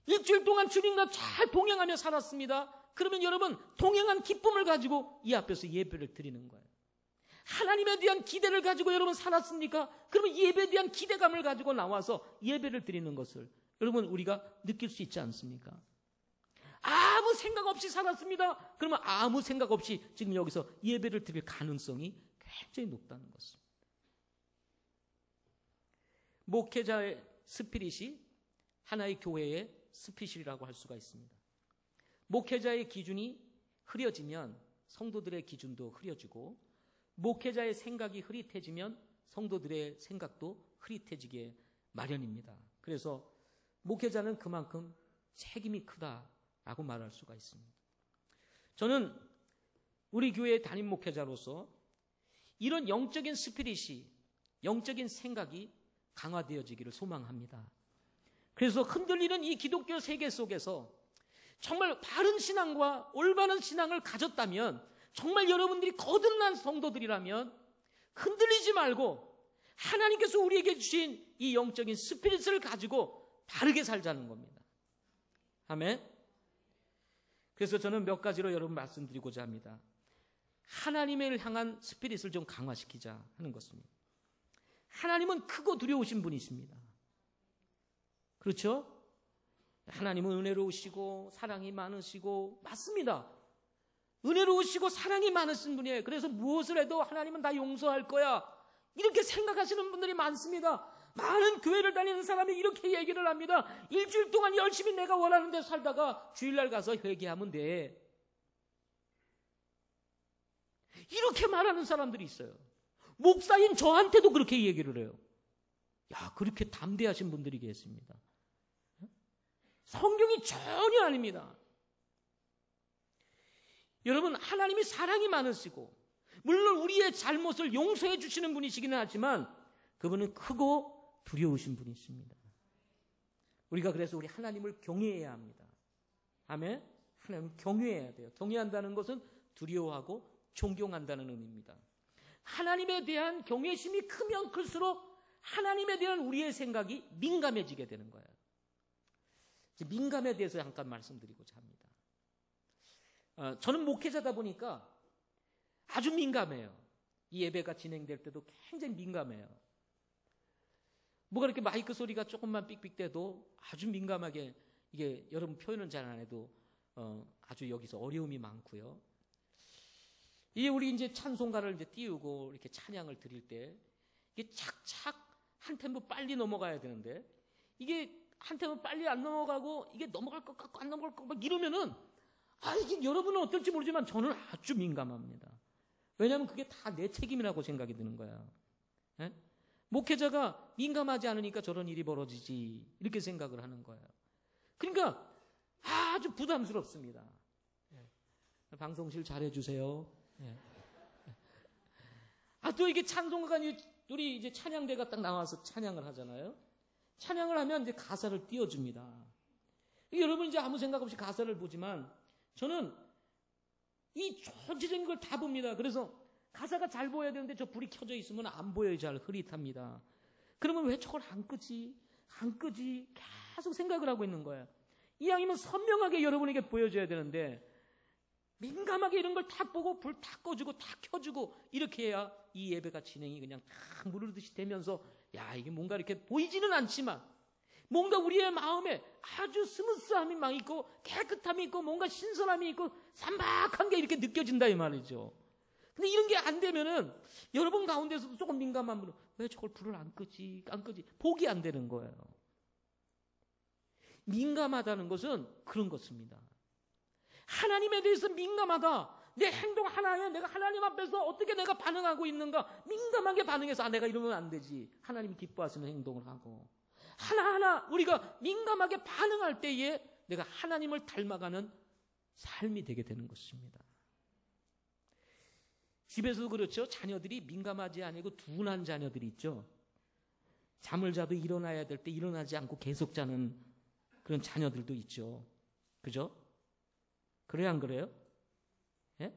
일주일 동안 주님과 잘 동행하며 살았습니다. 그러면 여러분 동행한 기쁨을 가지고 이 앞에서 예배를 드리는 거예요. 하나님에 대한 기대를 가지고 여러분 살았습니까? 그러면 예배에 대한 기대감을 가지고 나와서 예배를 드리는 것을 여러분 우리가 느낄 수 있지 않습니까? 아무 생각 없이 살았습니다. 그러면 아무 생각 없이 지금 여기서 예배를 드릴 가능성이 굉장히 높다는 것입니다. 목회자의 스피릿이 하나의 교회의 스피릿이라고 할 수가 있습니다. 목회자의 기준이 흐려지면 성도들의 기준도 흐려지고 목회자의 생각이 흐릿해지면 성도들의 생각도 흐릿해지게 마련입니다. 그래서 목회자는 그만큼 책임이 크다라고 말할 수가 있습니다. 저는 우리 교회의 담임 목회자로서 이런 영적인 스피릿이, 영적인 생각이 강화되어지기를 소망합니다. 그래서 흔들리는 이 기독교 세계 속에서 정말 바른 신앙과 올바른 신앙을 가졌다면 정말 여러분들이 거듭난 성도들이라면 흔들리지 말고 하나님께서 우리에게 주신 이 영적인 스피릿을 가지고 바르게 살자는 겁니다. 아멘. 그래서 저는 몇 가지로 여러분 말씀드리고자 합니다. 하나님을 향한 스피릿을 좀 강화시키자 하는 것입니다. 하나님은 크고 두려우신 분이십니다. 그렇죠? 하나님은 은혜로우시고 사랑이 많으시고 맞습니다. 은혜로우시고 사랑이 많으신 분이에요. 그래서 무엇을 해도 하나님은 다 용서할 거야. 이렇게 생각하시는 분들이 많습니다. 많은 교회를 다니는 사람이 이렇게 얘기를 합니다. 일주일 동안 열심히 내가 원하는 데 살다가 주일날 가서 회개하면 돼. 이렇게 말하는 사람들이 있어요. 목사인 저한테도 그렇게 얘기를 해요. 야, 그렇게 담대하신 분들이 계십니다. 성경이 전혀 아닙니다. 여러분, 하나님이 사랑이 많으시고 물론 우리의 잘못을 용서해 주시는 분이시기는 하지만 그분은 크고 두려우신 분이십니다. 우리가 그래서 우리 하나님을 경외해야 합니다. 아멘? 하나님을 경외해야 돼요. 경외한다는 것은 두려워하고 존경한다는 의미입니다. 하나님에 대한 경외심이 크면 클수록 하나님에 대한 우리의 생각이 민감해지게 되는 거예요. 민감에 대해서 잠깐 말씀드리고자 합니다. 저는 목회자다 보니까 아주 민감해요. 이 예배가 진행될 때도 굉장히 민감해요. 뭐가 이렇게 마이크 소리가 조금만 삑삑대도 아주 민감하게 이게 여러분 표현은 잘 안 해도 아주 여기서 어려움이 많고요. 이게 우리 이제 찬송가를 이제 띄우고 이렇게 찬양을 드릴 때 이게 착착 한 템포 빨리 넘어가야 되는데 이게 한 템포 빨리 안 넘어가고 이게 넘어갈 것 같고 안 넘어갈 것 같고 막 이러면은 이게 여러분은 어떨지 모르지만 저는 아주 민감합니다. 왜냐하면 그게 다 내 책임이라고 생각이 드는 거예요. 예? 목회자가 민감하지 않으니까 저런 일이 벌어지지 이렇게 생각을 하는 거예요. 그러니까 아주 부담스럽습니다. 예. 방송실 잘해주세요. 예. 또 이게 찬송가가 우리 이제 찬양대가 딱 나와서 찬양을 하잖아요. 찬양을 하면 이제 가사를 띄워줍니다. 여러분 이제 아무 생각 없이 가사를 보지만 저는 이 전체적인 걸 다 봅니다. 그래서 가사가 잘 보여야 되는데 저 불이 켜져 있으면 안 보여요. 잘 흐릿합니다. 그러면 왜 저걸 안 끄지? 안 끄지? 계속 생각을 하고 있는 거예요. 이왕이면 선명하게 여러분에게 보여줘야 되는데 민감하게 이런 걸 탁 보고 불 탁 꺼주고 탁 켜주고 이렇게 해야 이 예배가 진행이 그냥 탁 무르르듯이 되면서 야, 이게 뭔가 이렇게 보이지는 않지만 뭔가 우리의 마음에 아주 스무스함이 막 있고 깨끗함이 있고 뭔가 신선함이 있고 삼박한 게 이렇게 느껴진다 이 말이죠. 근데 이런 게 안 되면은 여러분 가운데서도 조금 민감한 분은 왜 저걸 불을 안 끄지? 복이 안 되는 거예요. 민감하다는 것은 그런 것입니다. 하나님에 대해서 민감하다. 내 행동 하나에 내가 하나님 앞에서 어떻게 내가 반응하고 있는가 민감하게 반응해서 내가 이러면 안 되지. 하나님이 기뻐하시는 행동을 하고 하나하나 우리가 민감하게 반응할 때에 내가 하나님을 닮아가는 삶이 되게 되는 것입니다. 집에서도 그렇죠. 자녀들이 민감하지 아니고 둔한 자녀들이 있죠. 잠을 자도 일어나야 될 때 일어나지 않고 계속 자는 그런 자녀들도 있죠. 그죠? 그래요, 안 그래요? 예?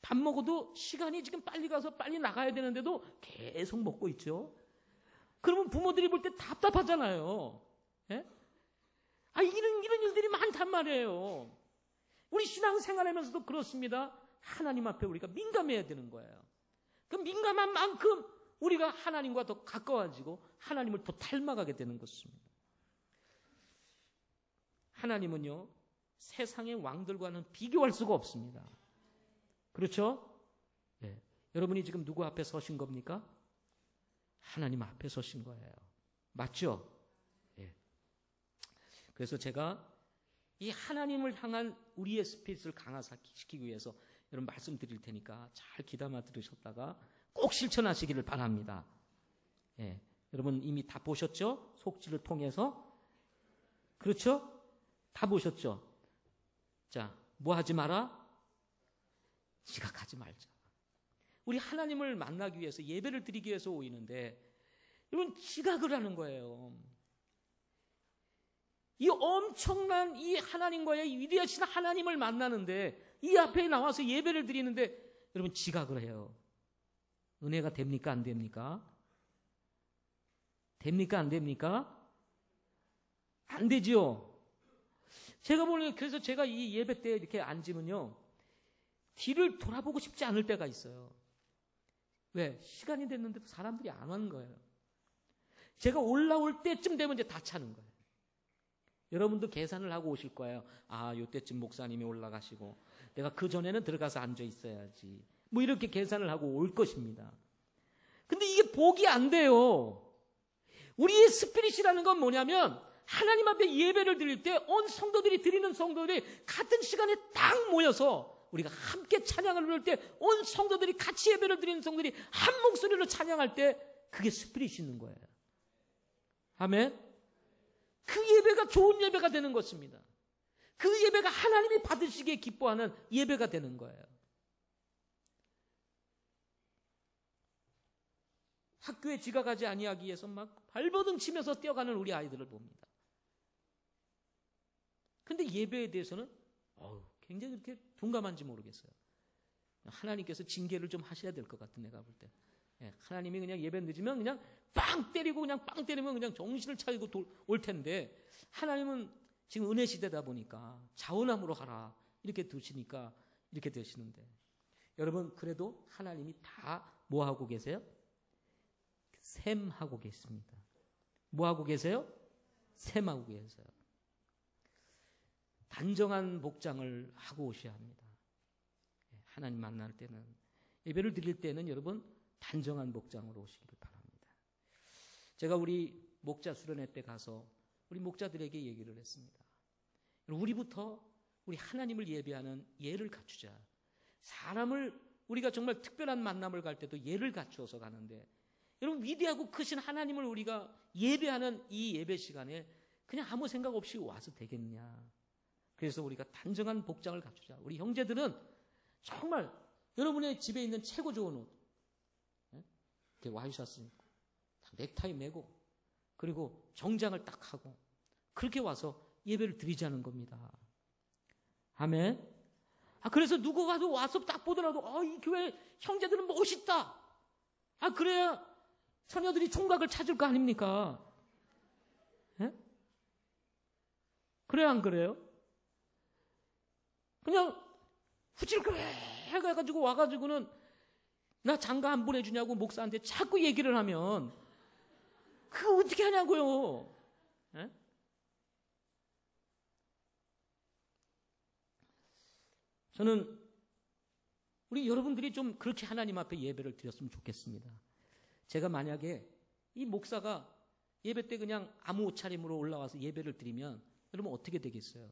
밥 먹어도 시간이 지금 빨리 가서 빨리 나가야 되는데도 계속 먹고 있죠. 그러면 부모들이 볼 때 답답하잖아요. 예? 이런 일들이 많단 말이에요. 우리 신앙생활하면서도 그렇습니다. 하나님 앞에 우리가 민감해야 되는 거예요. 그 민감한 만큼 우리가 하나님과 더 가까워지고 하나님을 더 닮아가게 되는 것입니다. 하나님은요, 세상의 왕들과는 비교할 수가 없습니다. 그렇죠? 예. 여러분이 지금 누구 앞에 서신 겁니까? 하나님 앞에 서신 거예요. 맞죠? 예. 그래서 제가 이 하나님을 향한 우리의 스피릿을 강화시키기 위해서 여러분 말씀드릴 테니까 잘 귀담아 들으셨다가 꼭 실천하시기를 바랍니다. 예. 여러분 이미 다 보셨죠? 속지를 통해서. 그렇죠? 다 보셨죠? 자, 뭐 하지 마라? 지각하지 말자. 우리 하나님을 만나기 위해서 예배를 드리기 위해서 오이는데 여러분 지각을 하는 거예요. 이 엄청난 이 하나님과의 위대하신 하나님을 만나는데 이 앞에 나와서 예배를 드리는데 여러분 지각을 해요. 은혜가 됩니까? 안 됩니까? 됩니까? 안 됩니까? 안 되죠. 제가 보는 그래서 제가 이 예배 때 이렇게 앉으면요 뒤를 돌아보고 싶지 않을 때가 있어요. 왜? 시간이 됐는데도 사람들이 안 오는 거예요. 제가 올라올 때쯤 되면 이제 다 차는 거예요. 여러분도 계산을 하고 오실 거예요. 요때쯤 목사님이 올라가시고 내가 그 전에는 들어가서 앉아 있어야지. 뭐 이렇게 계산을 하고 올 것입니다. 근데 이게 복이 안 돼요. 우리의 스피릿이라는 건 뭐냐면 하나님 앞에 예배를 드릴 때 온 성도들이 드리는 성도들이 같은 시간에 딱 모여서 우리가 함께 찬양을 부를 때 온 성도들이 같이 예배를 드리는 성도들이 한 목소리로 찬양할 때 그게 스피릿이 있는 거예요. 아멘. 그 예배가 좋은 예배가 되는 것입니다. 그 예배가 하나님이 받으시기에 기뻐하는 예배가 되는 거예요. 학교에 지각하지 아니하기 위해서 막 발버둥 치면서 뛰어가는 우리 아이들을 봅니다. 근데 예배에 대해서는 굉장히 그렇게 둔감한지 모르겠어요. 하나님께서 징계를 좀 하셔야 될 것 같은 내가 볼 때. 하나님이 그냥 예배 늦으면 그냥 빵 때리고 그냥 빵 때리면 그냥 정신을 차리고 올 텐데 하나님은 지금 은혜 시대다 보니까 자원함으로 하라 이렇게 두시니까 이렇게 되시는데 여러분 그래도 하나님이 다 뭐 하고 계세요? 셈하고 계십니다. 뭐 하고 계세요? 셈하고 계세요. 단정한 복장을 하고 오셔야 합니다. 하나님 만날 때는 예배를 드릴 때는 여러분 단정한 복장으로 오시기를 바랍니다. 제가 우리 목자 수련회 때 가서 우리 목자들에게 얘기를 했습니다. 우리부터 우리 하나님을 예배하는 예를 갖추자. 사람을 우리가 정말 특별한 만남을 갈 때도 예를 갖추어서 가는데 여러분 위대하고 크신 하나님을 우리가 예배하는 이 예배 시간에 그냥 아무 생각 없이 와서 되겠냐. 그래서 우리가 단정한 복장을 갖추자. 우리 형제들은 정말 여러분의 집에 있는 최고 좋은 옷 이렇게 와이셔츠 입고 넥타이 매고 그리고 정장을 딱 하고 그렇게 와서 예배를 드리자는 겁니다. 아멘. 그래서 누구가 와서 딱 보더라도 이 교회 형제들은 멋있다. 그래야 처녀들이 총각을 찾을 거 아닙니까? 그래요, 안 그래요? 그냥 후질그레 해가지고 와가지고는 나 장가 안 보내주냐고 목사한테 자꾸 얘기를 하면 그거 어떻게 하냐고요. 에? 저는 우리 여러분들이 좀 그렇게 하나님 앞에 예배를 드렸으면 좋겠습니다. 제가 만약에 이 목사가 예배 때 그냥 아무 옷차림으로 올라와서 예배를 드리면 여러분 어떻게 되겠어요?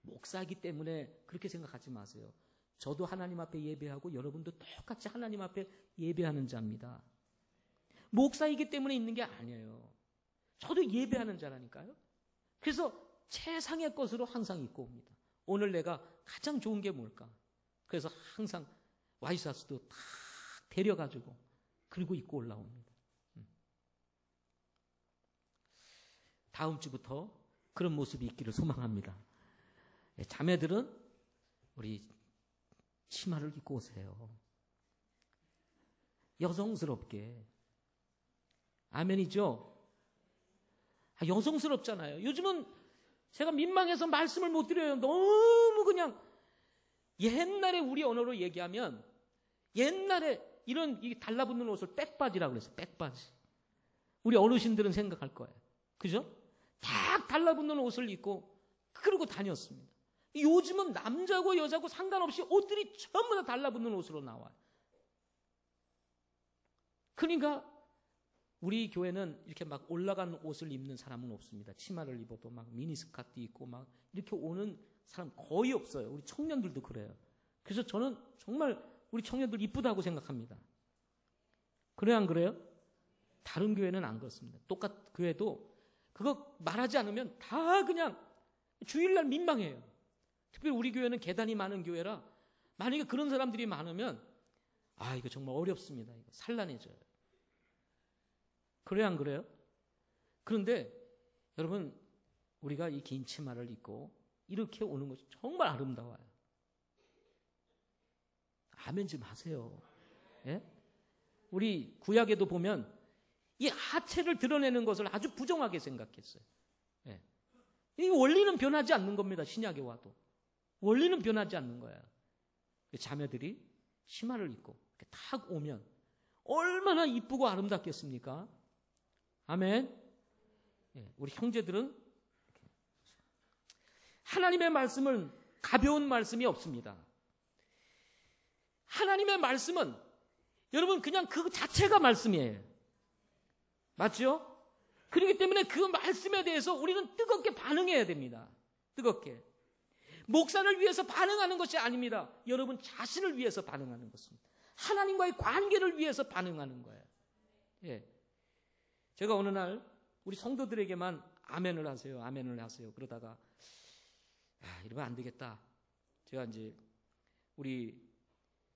목사이기 때문에 그렇게 생각하지 마세요. 저도 하나님 앞에 예배하고 여러분도 똑같이 하나님 앞에 예배하는 자입니다. 목사이기 때문에 있는 게 아니에요. 저도 예배하는 자라니까요. 그래서 최상의 것으로 항상 입고 옵니다. 오늘 내가 가장 좋은 게 뭘까? 그래서 항상 와이셔츠도 탁 데려가지고 그리고 입고 올라옵니다. 다음 주부터 그런 모습이 있기를 소망합니다. 자매들은 우리 치마를 입고 오세요. 여성스럽게. 아멘이죠? 여성스럽잖아요. 요즘은 제가 민망해서 말씀을 못 드려요. 너무 그냥 옛날에 우리 언어로 얘기하면 옛날에 이런 달라붙는 옷을 백바지라고 그랬어요. 백바지. 우리 어르신들은 생각할 거예요. 그죠? 딱 달라붙는 옷을 입고 그러고 다녔습니다. 요즘은 남자고 여자고 상관없이 옷들이 전부 다 달라붙는 옷으로 나와요. 그러니까 우리 교회는 이렇게 막 올라간 옷을 입는 사람은 없습니다. 치마를 입어도 막 미니스커트 입고 막 이렇게 오는 사람 거의 없어요. 우리 청년들도 그래요. 그래서 저는 정말 우리 청년들 이쁘다고 생각합니다. 그래요, 안 그래요? 다른 교회는 안 그렇습니다. 똑같은 교회도 그거 말하지 않으면 다 그냥 주일날 민망해요. 특별히 우리 교회는 계단이 많은 교회라 만약에 그런 사람들이 많으면 이거 정말 어렵습니다. 이거 산란해져요. 그래요, 안 그래요? 그런데 여러분 우리가 이 긴 치마를 입고 이렇게 오는 것이 정말 아름다워요. 아멘 좀 하세요. 예? 우리 구약에도 보면 이 하체를 드러내는 것을 아주 부정하게 생각했어요. 예. 이 원리는 변하지 않는 겁니다. 신약에 와도. 원리는 변하지 않는 거예요. 자매들이 치마를 입고 이렇게 탁 오면 얼마나 이쁘고 아름답겠습니까? 아멘. 예. 우리 형제들은 하나님의 말씀은 가벼운 말씀이 없습니다. 하나님의 말씀은 여러분 그냥 그 자체가 말씀이에요. 맞죠? 그렇기 때문에 그 말씀에 대해서 우리는 뜨겁게 반응해야 됩니다. 뜨겁게. 목사를 위해서 반응하는 것이 아닙니다. 여러분 자신을 위해서 반응하는 것입니다. 하나님과의 관계를 위해서 반응하는 거예요. 예. 제가 어느 날 우리 성도들에게만 아멘을 하세요. 아멘을 하세요. 그러다가 이러면 안 되겠다. 제가 이제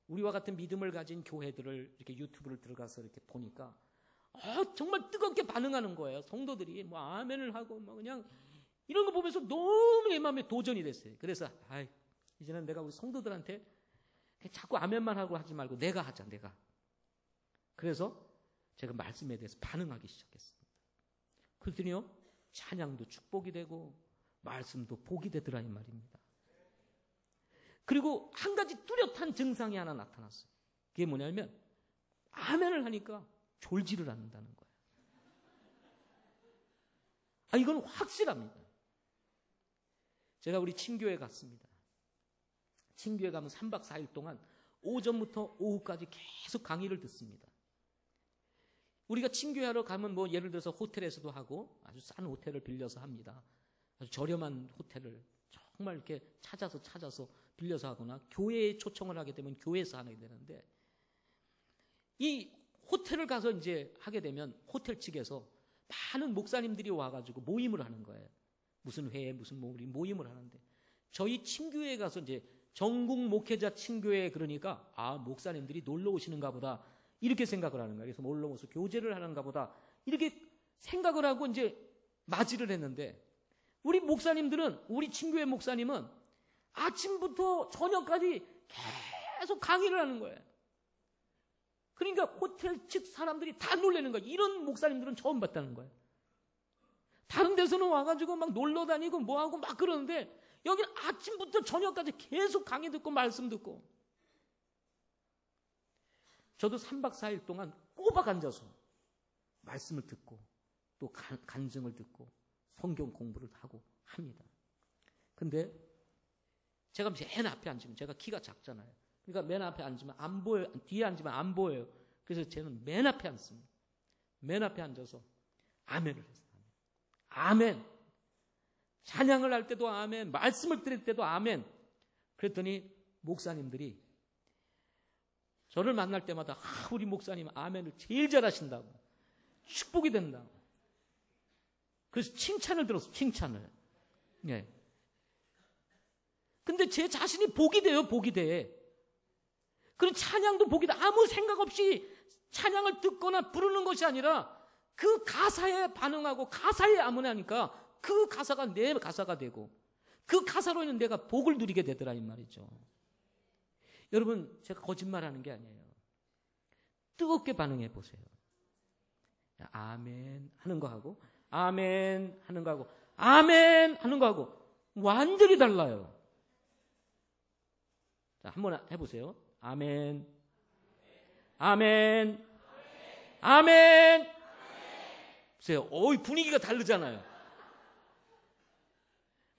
우리와 같은 믿음을 가진 교회들을 이렇게 유튜브를 들어가서 이렇게 보니까 정말 뜨겁게 반응하는 거예요. 성도들이 뭐 아멘을 하고 뭐 그냥 이런 거 보면서 너무 내 마음에 도전이 됐어요. 그래서 이제는 내가 우리 성도들한테 자꾸 아멘만 하고 하지 말고 내가 하자. 내가. 그래서 제가 말씀에 대해서 반응하기 시작했습니다. 그랬더니요 찬양도 축복이 되고 말씀도 복이 되더라 이 말입니다. 그리고 한 가지 뚜렷한 증상이 하나 나타났어요. 그게 뭐냐면 아멘을 하니까 졸지를 않는다는 거예요. 이건 확실합니다. 제가 우리 친교회 갔습니다. 친교회 가면 3박 4일 동안 오전부터 오후까지 계속 강의를 듣습니다. 우리가 친교회하러 가면 뭐 예를 들어서 호텔에서도 하고 아주 싼 호텔을 빌려서 합니다. 아주 저렴한 호텔을 정말 이렇게 찾아서 빌려서 하거나 교회에 초청을 하게 되면 교회에서 하게 되는데 이 호텔을 가서 이제 하게 되면 호텔 측에서 많은 목사님들이 와가지고 모임을 하는 거예요. 무슨 회에 무슨 모임을 하는데 저희 친교회에 가서 이제 전국 목회자 친교회 그러니까 목사님들이 놀러 오시는가 보다 이렇게 생각을 하는 거예요. 그래서 놀러 오서 교제를 하는가 보다 이렇게 생각을 하고 이제 맞이를 했는데 우리 목사님들은 우리 친교회 목사님은 아침부터 저녁까지 계속 강의를 하는 거예요. 그러니까 호텔 측 사람들이 다 놀라는 거예요. 이런 목사님들은 처음 봤다는 거예요. 다른 데서는 와가지고 막 놀러 다니고 뭐하고 막 그러는데 여기는 아침부터 저녁까지 계속 강의 듣고 말씀 듣고. 저도 3박 4일 동안 꼬박 앉아서 말씀을 듣고 또 간증을 듣고 성경 공부를 하고 합니다. 근데 제가 맨 앞에 앉으면 제가 키가 작잖아요. 그러니까 맨 앞에 앉으면 안 보여요. 뒤에 앉으면 안 보여요. 그래서 저는 맨 앞에 앉습니다. 맨 앞에 앉아서 아멘을 했어요. 아멘. 찬양을 할 때도 아멘. 말씀을 드릴 때도 아멘. 그랬더니 목사님들이 저를 만날 때마다 우리 목사님 아멘을 제일 잘하신다고. 축복이 된다고. 그래서 칭찬을 들었어요. 칭찬을. 예. 근데 제 자신이 복이 돼요. 복이 돼. 그런 찬양도 복이 돼. 아무 생각 없이 찬양을 듣거나 부르는 것이 아니라 그 가사에 반응하고 가사에 아멘하니까 그 가사가 내 가사가 되고 그 가사로 인해 내가 복을 누리게 되더라 이 말이죠. 여러분 제가 거짓말하는 게 아니에요. 뜨겁게 반응해 보세요. 아멘 하는 거하고 아멘 하는 거하고 아멘 하는 거하고 완전히 달라요. 자, 한번 해보세요. 아멘 아멘 아멘. 보세요. 분위기가 다르잖아요.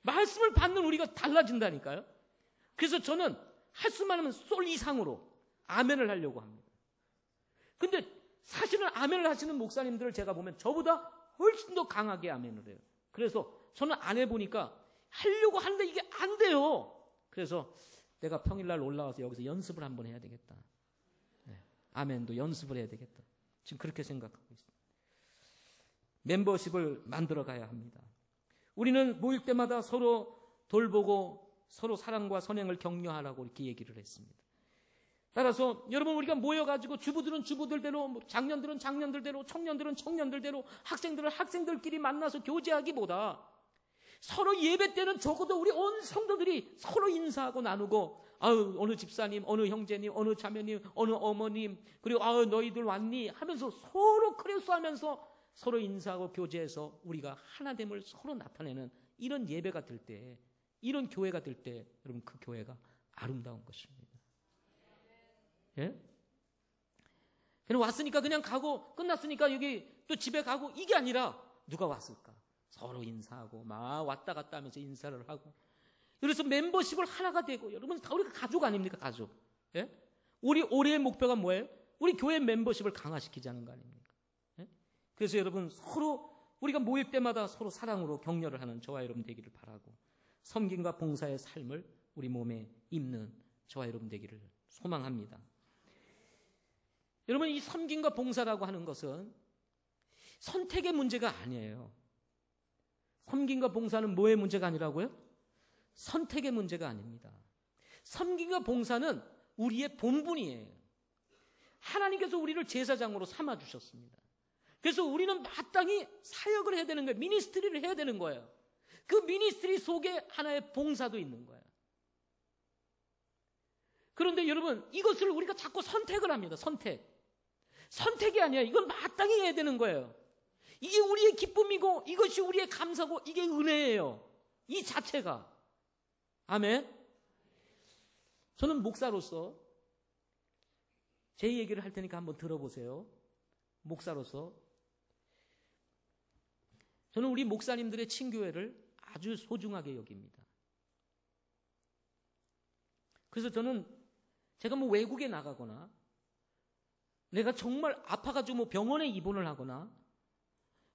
말씀을 받는 우리가 달라진다니까요. 그래서 저는 할 수만 하면 솔 이상으로 아멘을 하려고 합니다. 근데 사실은 아멘을 하시는 목사님들을 제가 보면 저보다 훨씬 더 강하게 아멘을 해요. 그래서 저는 안 해보니까 하려고 하는데 이게 안 돼요. 그래서 내가 평일날 올라와서 여기서 연습을 한번 해야 되겠다. 네. 아멘도 연습을 해야 되겠다. 지금 그렇게 생각하고 있습니다. 멤버십을 만들어 가야 합니다. 우리는 모일 때마다 서로 돌보고 서로 사랑과 선행을 격려하라고 이렇게 얘기를 했습니다. 따라서 여러분 우리가 모여가지고 주부들은 주부들대로 장년들은 장년들대로 청년들은 청년들대로 학생들은 학생들끼리 만나서 교제하기보다 서로 예배 때는 적어도 우리 온 성도들이 서로 인사하고 나누고 어느 집사님, 어느 형제님, 어느 자매님, 어느 어머님 그리고 너희들 왔니? 하면서 서로 크리스하면서 서로 인사하고 교제해서 우리가 하나됨을 서로 나타내는 이런 예배가 될 때, 이런 교회가 될 때 여러분 그 교회가 아름다운 것입니다. 예? 그냥 왔으니까 그냥 가고 끝났으니까 여기 또 집에 가고 이게 아니라 누가 왔을까? 서로 인사하고 막 왔다 갔다 하면서 인사를 하고 그래서 멤버십을 하나가 되고 여러분 다 우리가 가족 아닙니까? 가족. 예? 우리 올해의 목표가 뭐예요? 우리 교회 멤버십을 강화시키자는 거 아닙니까? 예? 그래서 여러분 서로 우리가 모일 때마다 서로 사랑으로 격려를 하는 저와 여러분 되기를 바라고 섬김과 봉사의 삶을 우리 몸에 입는 저와 여러분 되기를 소망합니다. 여러분 이 섬김과 봉사라고 하는 것은 선택의 문제가 아니에요. 섬김과 봉사는 뭐의 문제가 아니라고요? 선택의 문제가 아닙니다. 섬김과 봉사는 우리의 본분이에요. 하나님께서 우리를 제사장으로 삼아주셨습니다. 그래서 우리는 마땅히 사역을 해야 되는 거예요. 미니스트리를 해야 되는 거예요. 그 미니스트리 속에 하나의 봉사도 있는 거예요. 그런데 여러분 이것을 우리가 자꾸 선택을 합니다. 선택이 아니야. 이건 마땅히 해야 되는 거예요. 이게 우리의 기쁨이고 이것이 우리의 감사고 이게 은혜예요. 이 자체가. 아멘. 저는 목사로서 제 얘기를 할 테니까 한번 들어보세요. 목사로서 저는 우리 목사님들의 친교회를 아주 소중하게 여깁니다. 그래서 저는 제가 외국에 나가거나 내가 정말 아파가지고 병원에 입원을 하거나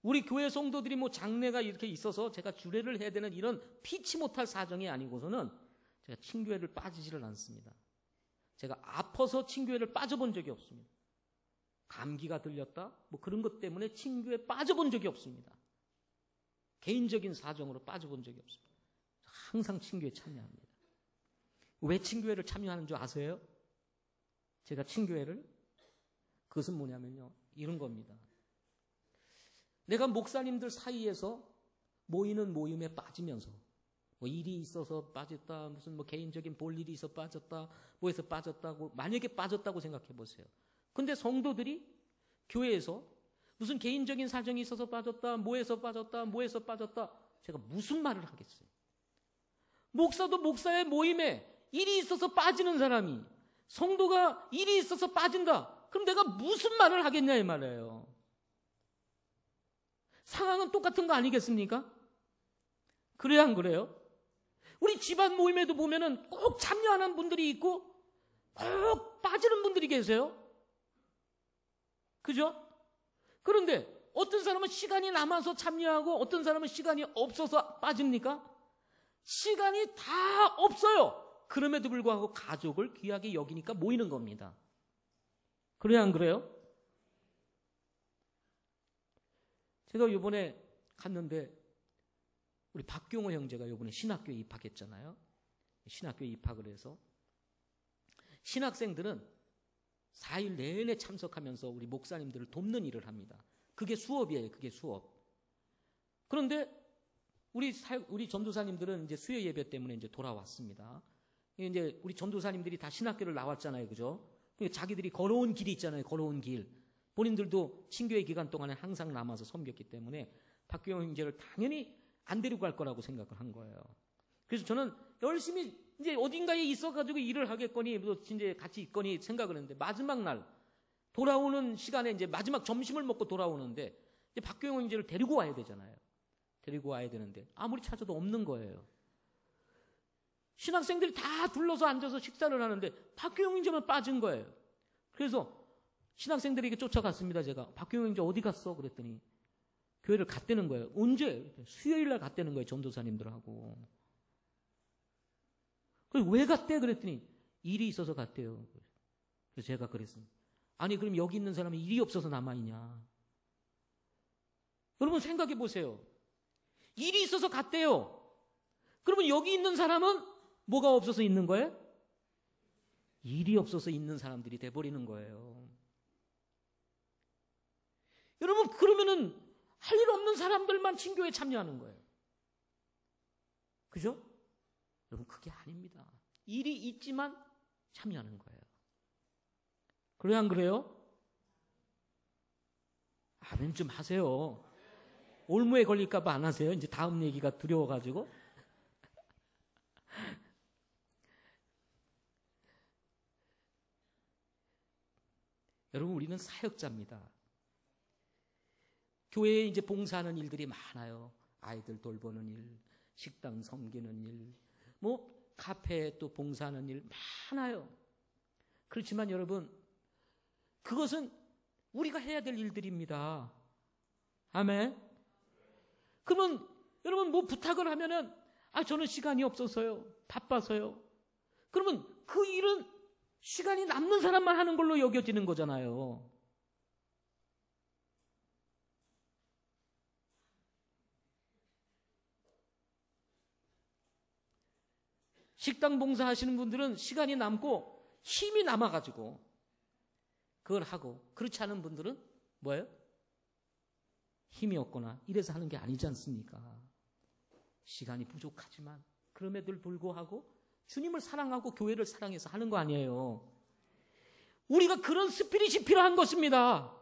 우리 교회 성도들이 장례가 이렇게 있어서 제가 주례를 해야 되는 이런 피치 못할 사정이 아니고서는 제가 친교회를 빠지지를 않습니다. 제가 아파서 친교회를 빠져본 적이 없습니다. 감기가 들렸다? 그런 것 때문에 친교회에 빠져본 적이 없습니다. 개인적인 사정으로 빠져본 적이 없습니다. 항상 친교회에 참여합니다. 왜 친교회를 참여하는 줄 아세요? 제가 친교회를? 그것은 뭐냐면요. 이런 겁니다. 내가 목사님들 사이에서 모이는 모임에 빠지면서 일이 있어서 빠졌다, 무슨 개인적인 볼일이 있어 빠졌다, 뭐해서 빠졌다고 만약에 빠졌다고 생각해 보세요. 근데 성도들이 교회에서 무슨 개인적인 사정이 있어서 빠졌다, 뭐해서 빠졌다, 뭐해서 빠졌다. 제가 무슨 말을 하겠어요? 목사도 목사의 모임에 일이 있어서 빠지는 사람이, 성도가 일이 있어서 빠진다. 그럼 내가 무슨 말을 하겠냐 이 말이에요. 상황은 똑같은 거 아니겠습니까? 그래야 안 그래요? 우리 집안 모임에도 보면은 꼭 참여하는 분들이 있고 꼭 빠지는 분들이 계세요. 그죠? 그런데 어떤 사람은 시간이 남아서 참여하고 어떤 사람은 시간이 없어서 빠집니까? 시간이 다 없어요. 그럼에도 불구하고 가족을 귀하게 여기니까 모이는 겁니다. 그래야 안 그래요? 제가 이번에 갔는데 우리 박경호 형제가 이번에 신학교에 입학했잖아요. 신학교에 입학을 해서 신학생들은 4일 내내 참석하면서 우리 목사님들을 돕는 일을 합니다. 그게 수업이에요. 그게 수업. 그런데 우리 전도사님들은 이제 수요 예배 때문에 이제 돌아왔습니다. 이제 우리 전도사님들이 다 신학교를 나왔잖아요. 그죠? 자기들이 걸어온 길이 있잖아요. 걸어온 길. 본인들도 신교회 기간 동안에 항상 남아서 섬겼기 때문에 박경호 형제를 당연히 안 데리고 갈 거라고 생각을 한 거예요. 그래서 저는 열심히 이제 어딘가에 있어가지고 일을 하겠거니, 뭐 이제 같이 있거니 생각을 했는데 마지막 날 돌아오는 시간에 이제 마지막 점심을 먹고 돌아오는데 이제 박경호 형제를 데리고 와야 되잖아요. 데리고 와야 되는데 아무리 찾아도 없는 거예요. 신학생들이 다 둘러서 앉아서 식사를 하는데 박경호 형제만 빠진 거예요. 그래서 신학생들에게 쫓아갔습니다. 제가 박경호 형제 어디 갔어? 그랬더니 교회를 갔다는 거예요. 언제? 수요일 날 갔다는 거예요. 전도사님들하고. 그래서 왜 갔대? 그랬더니 일이 있어서 갔대요. 그래서 제가 그랬습니다. 아니 그럼 여기 있는 사람이 일이 없어서 남아있냐? 여러분 생각해 보세요. 일이 있어서 갔대요. 그러면 여기 있는 사람은 뭐가 없어서 있는 거예요? 일이 없어서 있는 사람들이 돼버리는 거예요. 여러분 그러면은 할 일 없는 사람들만 친교에 참여하는 거예요. 그죠? 여러분 그게 아닙니다. 일이 있지만 참여하는 거예요. 그래요 안 그래요? 아멘 좀 하세요. 올무에 걸릴까 봐 안 하세요? 이제 다음 얘기가 두려워가지고. 여러분 우리는 사역자입니다. 교회에 이제 봉사하는 일들이 많아요. 아이들 돌보는 일, 식당 섬기는 일, 뭐 카페에 또 봉사하는 일 많아요. 그렇지만 여러분 그것은 우리가 해야 될 일들입니다. 아멘. 그러면 여러분 뭐 부탁을 하면은 저는 시간이 없어서요. 바빠서요. 그러면 그 일은 시간이 남는 사람만 하는 걸로 여겨지는 거잖아요. 식당 봉사하시는 분들은 시간이 남고 힘이 남아가지고 그걸 하고, 그렇지 않은 분들은 뭐예요? 힘이 없거나 이래서 하는 게 아니지 않습니까? 시간이 부족하지만 그럼에도 불구하고 주님을 사랑하고 교회를 사랑해서 하는 거 아니에요. 우리가 그런 스피릿이 필요한 것입니다.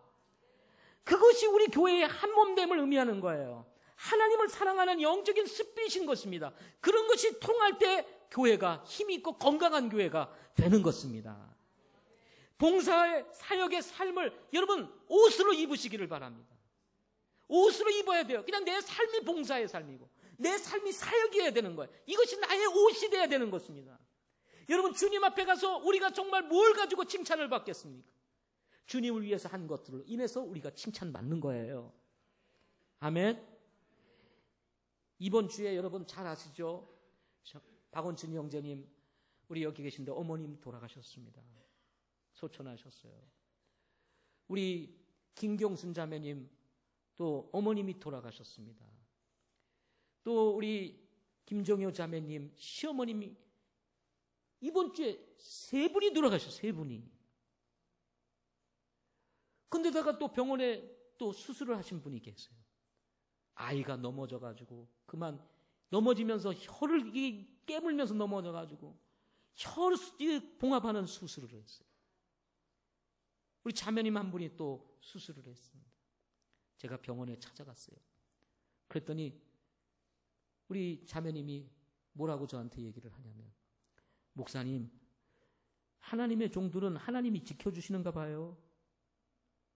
그것이 우리 교회의 한몸됨을 의미하는 거예요. 하나님을 사랑하는 영적인 스피릿인 것입니다. 그런 것이 통할 때 교회가 힘이 있고 건강한 교회가 되는 것입니다. 봉사의 사역의 삶을 여러분 옷으로 입으시기를 바랍니다. 옷으로 입어야 돼요. 그냥 내 삶이 봉사의 삶이고 내 삶이 사역이어야 되는 거예요. 이것이 나의 옷이 되어야 되는 것입니다. 여러분 주님 앞에 가서 우리가 정말 뭘 가지고 칭찬을 받겠습니까? 주님을 위해서 한 것들로 인해서 우리가 칭찬받는 거예요. 아멘. 이번 주에 여러분 잘 아시죠? 박원춘 형제님, 우리 여기 계신데 어머님 돌아가셨습니다. 소천하셨어요. 우리 김경순 자매님 또 어머님이 돌아가셨습니다. 또 우리 김정효 자매님 시어머님이 이번 주에 3분이 돌아가셨어요. 3분이. 근데다가 또 병원에 또 수술을 하신 분이 계세요. 아이가 넘어져가지고 그만 넘어지면서 혀를 깨물면서 넘어져가지고 혀를 봉합하는 수술을 했어요. 우리 자매님 한 분이 또 수술을 했습니다. 제가 병원에 찾아갔어요. 그랬더니 우리 자매님이 뭐라고 저한테 얘기를 하냐면, 목사님, 하나님의 종들은 하나님이 지켜주시는가 봐요.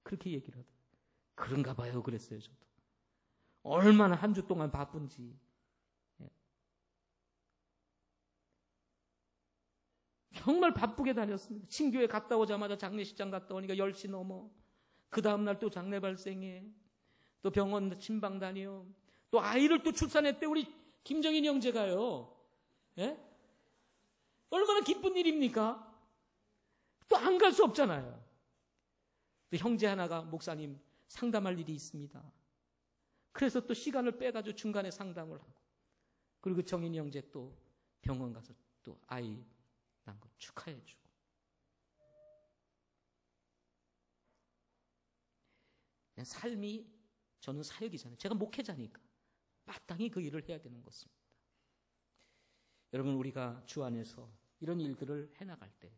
그렇게 얘기를 하더라고요. 그런가 봐요. 그랬어요. 저도. 얼마나 한 주 동안 바쁜지. 정말 바쁘게 다녔습니다. 친교회 갔다 오자마자 장례식장 갔다 오니까 10시 넘어. 그 다음날 또 장례 발생해. 또 병원 침방 다녀. 또 아이를 또 출산했대. 우리 김정인 형제가요. 예? 얼마나 기쁜 일입니까? 또 안 갈 수 없잖아요. 또 형제 하나가 목사님 상담할 일이 있습니다. 그래서 또 시간을 빼가지고 중간에 상담을 하고, 그리고 정인 형제 또 병원 가서 또 아이 난 거 축하해주고. 그냥 삶이, 저는 사역이잖아요. 제가 목회자니까 마땅히 그 일을 해야 되는 것입니다. 여러분, 우리가 주 안에서 이런 일들을 해나갈 때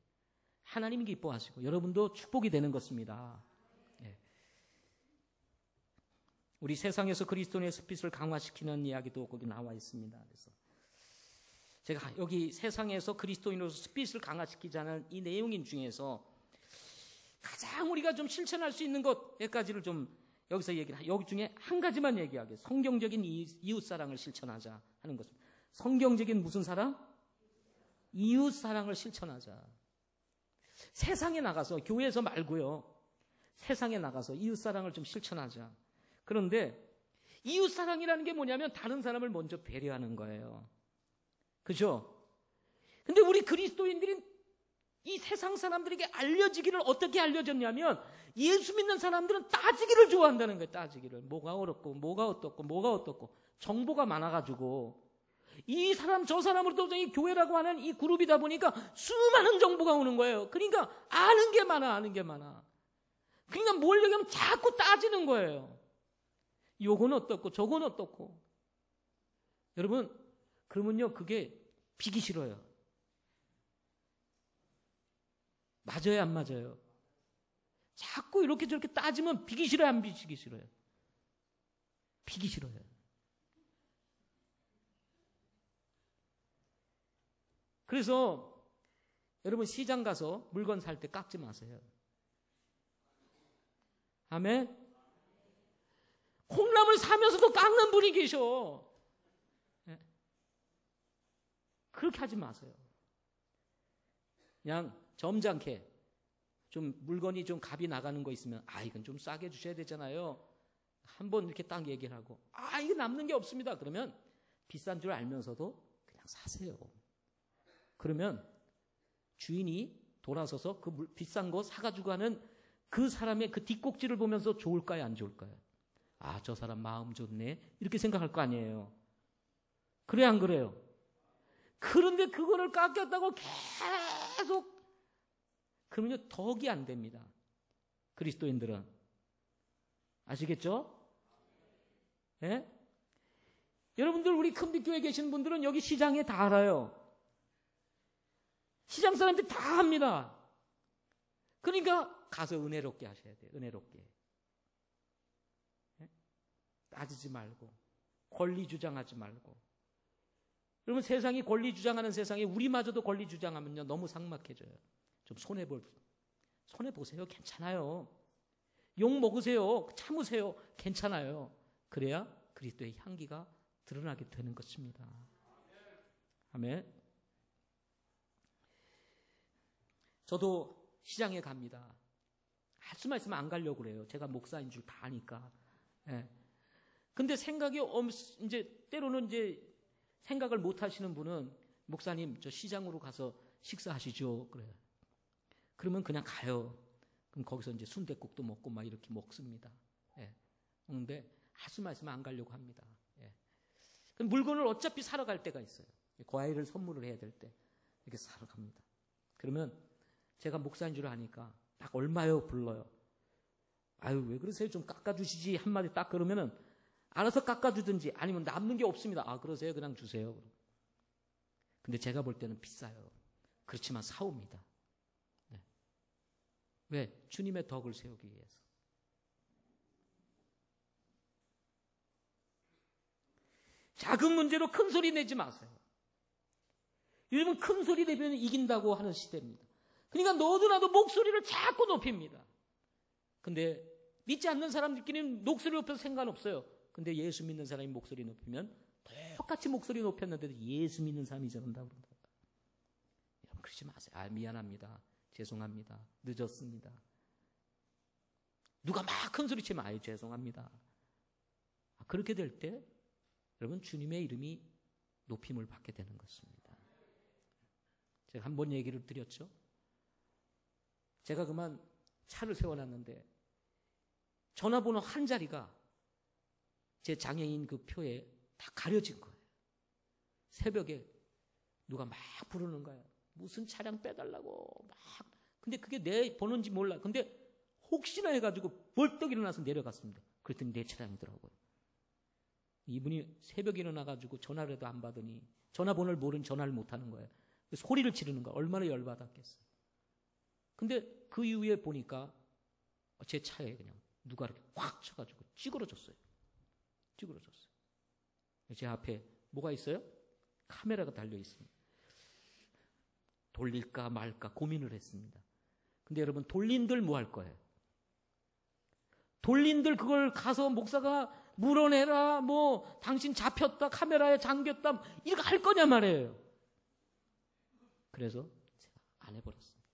하나님이 기뻐하시고 여러분도 축복이 되는 것입니다. 예. 우리 세상에서 그리스도의 햇빛을 강화시키는 이야기도 거기 나와 있습니다. 그래서 제가 여기 세상에서 그리스도인으로서 햇빛을 강화시키자는 이 내용인 중에서 가장 우리가 좀 실천할 수 있는 것까지를 좀 여기서 여기 중에 한 가지만 얘기하겠습니다. 성경적인 이웃사랑을 실천하자 하는 것입니다. 성경적인 무슨 사랑? 이웃사랑을 실천하자. 세상에 나가서, 교회에서 말고요, 세상에 나가서 이웃사랑을 좀 실천하자. 그런데 이웃사랑이라는 게 뭐냐면 다른 사람을 먼저 배려하는 거예요. 그죠? 근데 우리 그리스도인들이 이 세상 사람들에게 알려지기를 어떻게 알려졌냐면, 예수 믿는 사람들은 따지기를 좋아한다는 거예요. 따지기를. 뭐가 어렵고 뭐가 어떻고 정보가 많아가지고 이 사람 저 사람으로부터 이 교회라고 하는 이 그룹이다 보니까 수많은 정보가 오는 거예요. 그러니까 아는 게 많아. 그러니까 뭘 얘기하면 자꾸 따지는 거예요. 요건 어떻고 저건 어떻고. 여러분, 그러면요, 그게 비기 싫어요. 맞아요, 안 맞아요? 자꾸 이렇게 저렇게 따지면 비기 싫어요, 안 비기 싫어요? 비기 싫어요. 그래서 여러분, 시장 가서 물건 살 때 깎지 마세요. 아멘? 콩나물 사면서도 깎는 분이 계셔. 그렇게 하지 마세요. 그냥 점잖게 좀 물건이 좀 값이 나가는 거 있으면, 이건 좀 싸게 주셔야 되잖아요. 한번 이렇게 딱 얘기를 하고, 이거 남는 게 없습니다. 그러면 비싼 줄 알면서도 그냥 사세요. 그러면 주인이 돌아서서 그 비싼 거 사가지고 가는 그 사람의 그 뒷꼭지를 보면서 좋을까요, 안 좋을까요? 저 사람 마음 좋네, 이렇게 생각할 거 아니에요. 그래, 안 그래요? 그런데 그거를 깎였다고 계속, 그러면요, 덕이 안 됩니다. 그리스도인들은. 아시겠죠? 예? 여러분들, 우리 큰빛교회에 계신 분들은 여기 시장에 다 알아요. 시장 사람들이 다 합니다. 그러니까 가서 은혜롭게 하셔야 돼요. 은혜롭게. 예? 따지지 말고, 권리 주장하지 말고. 여러분, 세상이 권리 주장하는 세상에 우리마저도 권리 주장하면요, 너무 삭막해져요. 좀 손해보세요. 괜찮아요. 욕 먹으세요. 참으세요. 괜찮아요. 그래야 그리스도의 향기가 드러나게 되는 것입니다. 아멘. 저도 시장에 갑니다. 할 수만 있으면 안 가려고 그래요. 제가 목사인 줄 다 아니까. 예. 근데 생각이 이제 때로는 이제 생각을 못 하시는 분은, 목사님, 저 시장으로 가서 식사하시죠. 그래요. 그러면 그냥 가요. 그럼 거기서 이제 순댓국도 먹고 막 이렇게 먹습니다. 예. 근데 할 수만 있으면 안 가려고 합니다. 예. 그럼 물건을 어차피 사러 갈 때가 있어요. 과일을 선물을 해야 될 때 이렇게 사러 갑니다. 그러면 제가 목사인 줄 아니까 딱 얼마요? 불러요. 왜 그러세요? 좀 깎아주시지. 한마디 딱 그러면은 알아서 깎아주든지, 아니면 남는 게 없습니다. 그러세요? 그냥 주세요. 근데 제가 볼 때는 비싸요. 그렇지만 사옵니다. 네. 왜? 주님의 덕을 세우기 위해서. 작은 문제로 큰 소리 내지 마세요. 요즘은 큰 소리 내면 이긴다고 하는 시대입니다. 그러니까 너도 나도 목소리를 자꾸 높입니다. 근데 믿지 않는 사람들끼리는 목소리 높여도 상관없어요. 근데 예수 믿는 사람이 목소리 높이면 똑같이 목소리 높였는데도 예수 믿는 사람이 저런다고 그런다. 여러분 그러지 마세요. 미안합니다. 죄송합니다. 늦었습니다. 누가 막 큰 소리 치면 죄송합니다. 그렇게 될 때 여러분 주님의 이름이 높임을 받게 되는 것입니다. 제가 한 번 얘기를 드렸죠. 제가 그만 차를 세워놨는데 전화번호 한 자리가 제 장애인 그 표에 다 가려진 거예요. 새벽에 누가 막 부르는 거예요. 무슨 차량 빼달라고 막. 근데 그게 내 번호인지 몰라. 근데 혹시나 해가지고 벌떡 일어나서 내려갔습니다. 그랬더니 내 차량이더라고요. 이분이 새벽에 일어나가지고 전화를 해도 안 받으니 전화번호를 모르니 전화를 못하는 거예요. 소리를 지르는 거예요. 얼마나 열받았겠어요. 근데 그 이후에 보니까 제 차에 그냥 누가 이렇게 확 쳐가지고 찌그러졌어요. 제 앞에 뭐가 있어요? 카메라가 달려 있습니다. 돌릴까 말까 고민을 했습니다. 근데 여러분 돌린들 뭐 할 거예요? 돌린들 그걸 가서 목사가 물어내라, 뭐 당신 잡혔다, 카메라에 잠겼다 이렇게 할 거냐 말이에요. 그래서 제가 안 해버렸습니다.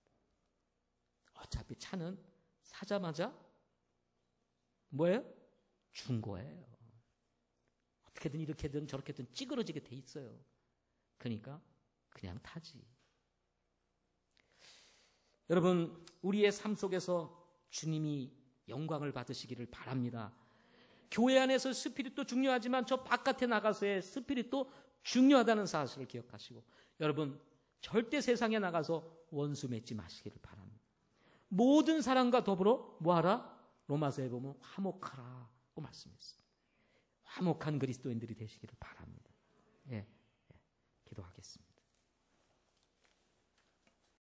어차피 차는 사자마자 뭐예요? 준 거예요. 어떻게든 이렇게든 저렇게든 찌그러지게 돼 있어요. 그러니까 그냥 타지. 여러분 우리의 삶 속에서 주님이 영광을 받으시기를 바랍니다. 교회 안에서 스피릿도 중요하지만 저 바깥에 나가서의 스피릿도 중요하다는 사실을 기억하시고 여러분 절대 세상에 나가서 원수 맺지 마시기를 바랍니다. 모든 사람과 더불어 뭐하라? 로마서에 보면 화목하라고 말씀했습니다. 화목한 그리스도인들이 되시기를 바랍니다. 기도하겠습니다.